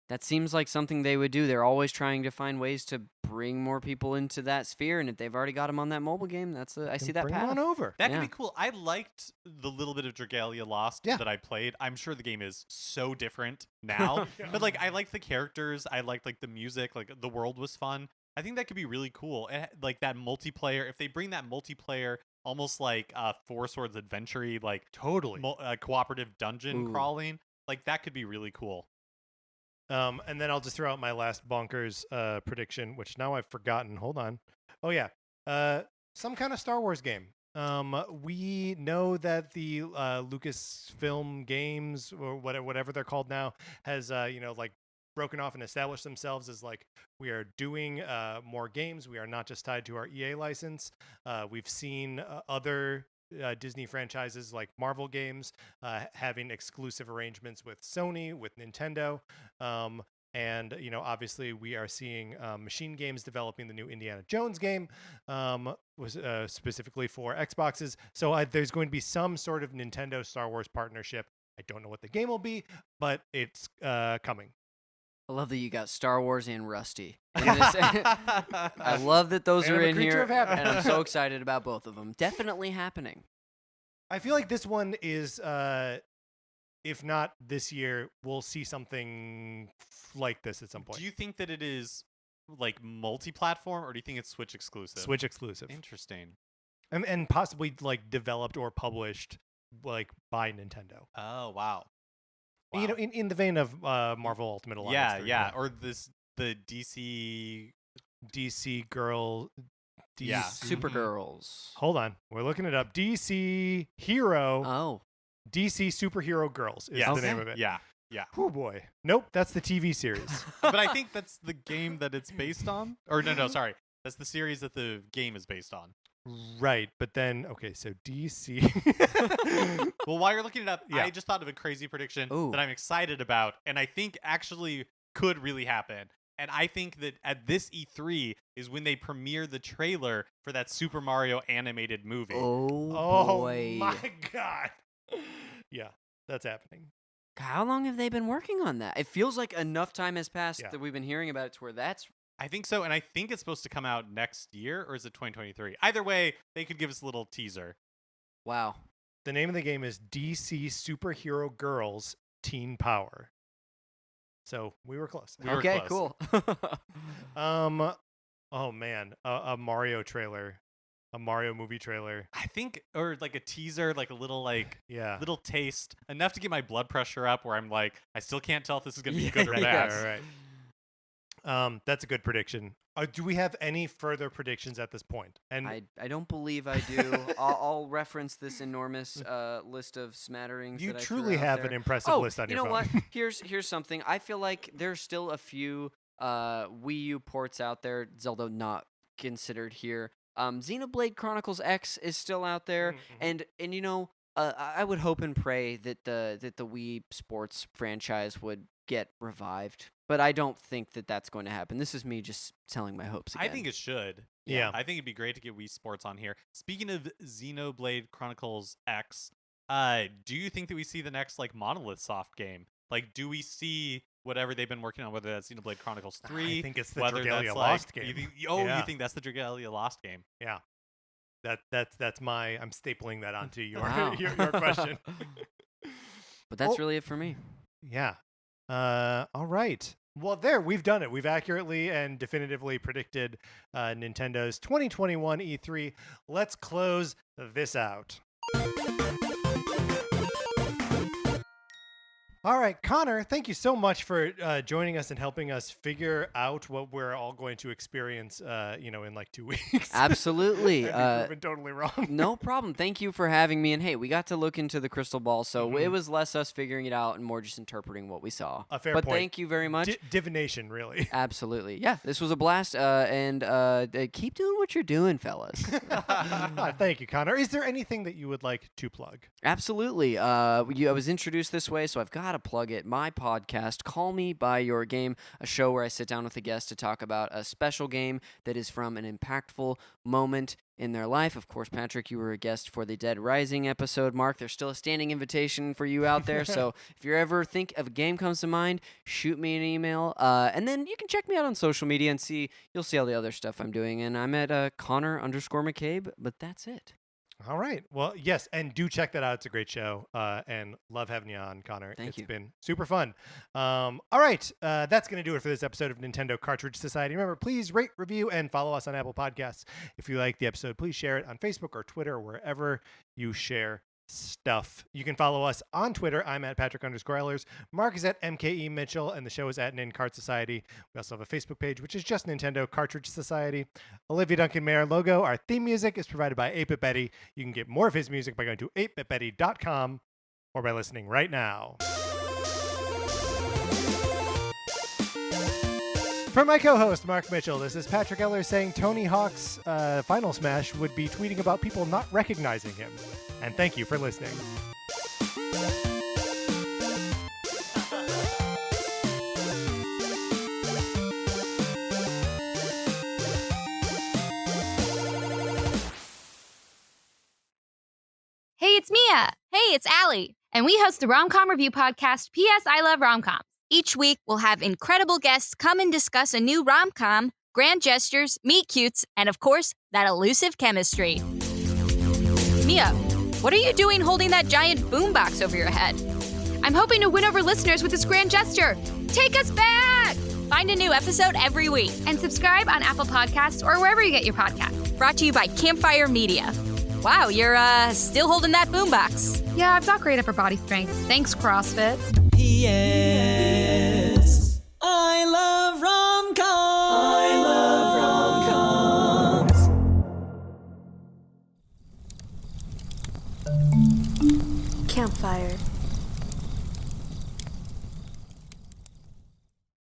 That seems like something they would do. They're always trying to find ways to bring more people into that sphere, and if they've already got them on that mobile game, I see that Bring path. on over. That could Yeah. be cool. I liked the little bit of Dragalia Lost Yeah. that I played. I'm sure the game is so different now. But like I liked the characters. I liked like the music. Like the world was fun. I think that could be really cool. And like that multiplayer, if they bring that multiplayer almost like Four Swords Adventure-y, like Totally. cooperative dungeon Ooh. crawling, like that could be really cool. And then I'll just throw out my last bonkers prediction, which now I've forgotten. Hold on. Oh yeah, some kind of Star Wars game. We know that the Lucasfilm Games or whatever they're called now has like broken off and established themselves as like we are doing more games. We are not just tied to our EA license. We've seen other Disney franchises like Marvel games having exclusive arrangements with Sony, with Nintendo. And, obviously we are seeing Machine Games developing the new Indiana Jones game was specifically for Xboxes. So there's going to be some sort of Nintendo Star Wars partnership. I don't know what the game will be, but it's coming. I love that you got Star Wars and Rusty. I love that those Man are of a in creature here, of habit. and I'm so excited about both of them. Definitely happening. I feel like this one is, if not this year, we'll see something like this at some point. Do you think that it is like multi-platform, or do you think it's Switch exclusive? Switch exclusive. Interesting. And possibly like developed or published like by Nintendo. Oh wow. In the vein of Marvel Ultimate Alliance. 3, Yeah. Or the DC Girl. Yeah. Supergirls. Hold on, we're looking it up. DC Hero. Oh. DC Superhero Girls is the name of it. Yeah. Oh boy. Nope, that's the TV series. But I think that's the game that it's based on. Or no, sorry. That's the series that the game is based on. Right, but then okay, so DC. Well, while you're looking it up, Yeah. I just thought of a crazy prediction Ooh. that I'm excited about, and I think actually could really happen. And I think that at this E3 is when they premiere the trailer for that Super Mario animated movie. Oh boy. my god. Yeah, that's happening. How long have they been working on that? It feels like enough time has passed Yeah. that we've been hearing about it to where that's I think so, and I think it's supposed to come out next year, or is it 2023? Either way, they could give us a little teaser. wow. The name of the game is DC Superhero Girls Teen Power. So we were close. We were Okay, close. cool. Oh man, a Mario trailer, a Mario movie trailer. I think, or like a teaser, like a little Yeah. little taste, enough to get my blood pressure up, where I'm like, I still can't tell if this is gonna be Yeah, good or Right, bad. right. That's a good prediction. Do we have any further predictions at this point? And I don't believe I do. I'll reference this enormous list of smatterings. you that I threw truly out have there. an impressive list on you your know phone. what? Here's something. I feel like there's still a few Wii U ports out there. Zelda not considered here. Xenoblade Chronicles X is still out there, and I would hope and pray that the Wii Sports franchise would get revived. But I don't think that that's going to happen. This is me just telling my hopes again. I think it should. Yeah. I think it'd be great to get Wii Sports on here. Speaking of Xenoblade Chronicles X, do you think that we see the next like Monolith Soft game? Like, do we see whatever they've been working on, whether that's Xenoblade Chronicles 3? I think it's the whether Dragalia that's, Lost like, game. you think that's the Dragalia Lost game? Yeah. That's my. I'm stapling that onto your Wow. your question. But that's Well- really it for me. Yeah. All right. Well, we've done it. We've accurately and definitively predicted Nintendo's 2021 E3. Let's close this out. All right, Connor, thank you so much for joining us and helping us figure out what we're all going to experience, in like 2 weeks. Absolutely. I've been totally wrong. No problem. Thank you for having me. And hey, we got to look into the crystal ball, so it was less us figuring it out and more just interpreting what we saw. A fair but point. Thank you very much. Divination, really. Absolutely. Yeah, this was a blast. And keep doing what you're doing, fellas. Thank you, Connor. Is there anything that you would like to plug? Absolutely. I was introduced this way, so I've got to plug it. My podcast, Call Me By Your Game, a show where I sit down with a guest to talk about a special game that is from an impactful moment in their life. Of course, Patrick, you were a guest for the Dead Rising episode. Mark, there's still a standing invitation for you out there. So if you ever think of a game comes to mind, shoot me an email. And then you can check me out on social media and you'll see all the other stuff I'm doing. And I'm at Conner_McCabe, but that's it. All right. Well, yes, and do check that out. It's a great show, and love having you on, Connor. Thank you. It's been super fun. All right, that's going to do it for this episode of Nintendo Cartridge Society. Remember, please rate, review, and follow us on Apple Podcasts. If you like the episode, please share it on Facebook or Twitter, wherever you share stuff. You can follow us on Twitter. I'm at Patrick_Ehlers. Mark is at MKE Mitchell, and the show is at NinCart Society. We also have a Facebook page, which is just Nintendo Cartridge Society. Olivia Duncan Mayer logo. Our theme music is provided by 8-Bit Betty. You can get more of his music by going to 8bitbetty.com or by listening right now. For my co-host, Mark Mitchell, this is Patrick Ehlers saying Tony Hawk's Final Smash would be tweeting about people not recognizing him. And thank you for listening. Hey, it's Mia. Hey, it's Allie. And we host the Rom-Com Review podcast, P.S. I Love Rom-Coms. Each week, we'll have incredible guests come and discuss a new rom-com, grand gestures, meet-cutes, and of course, that elusive chemistry. Mia, what are you doing holding that giant boombox over your head? I'm hoping to win over listeners with this grand gesture. Take us back! Find a new episode every week. And subscribe on Apple Podcasts or wherever you get your podcasts. Brought to you by Campfire Media. Wow, you're still holding that boombox. Yeah, I've got great upper body strength. Thanks, CrossFit. P.S. I love rom-coms. Campfire.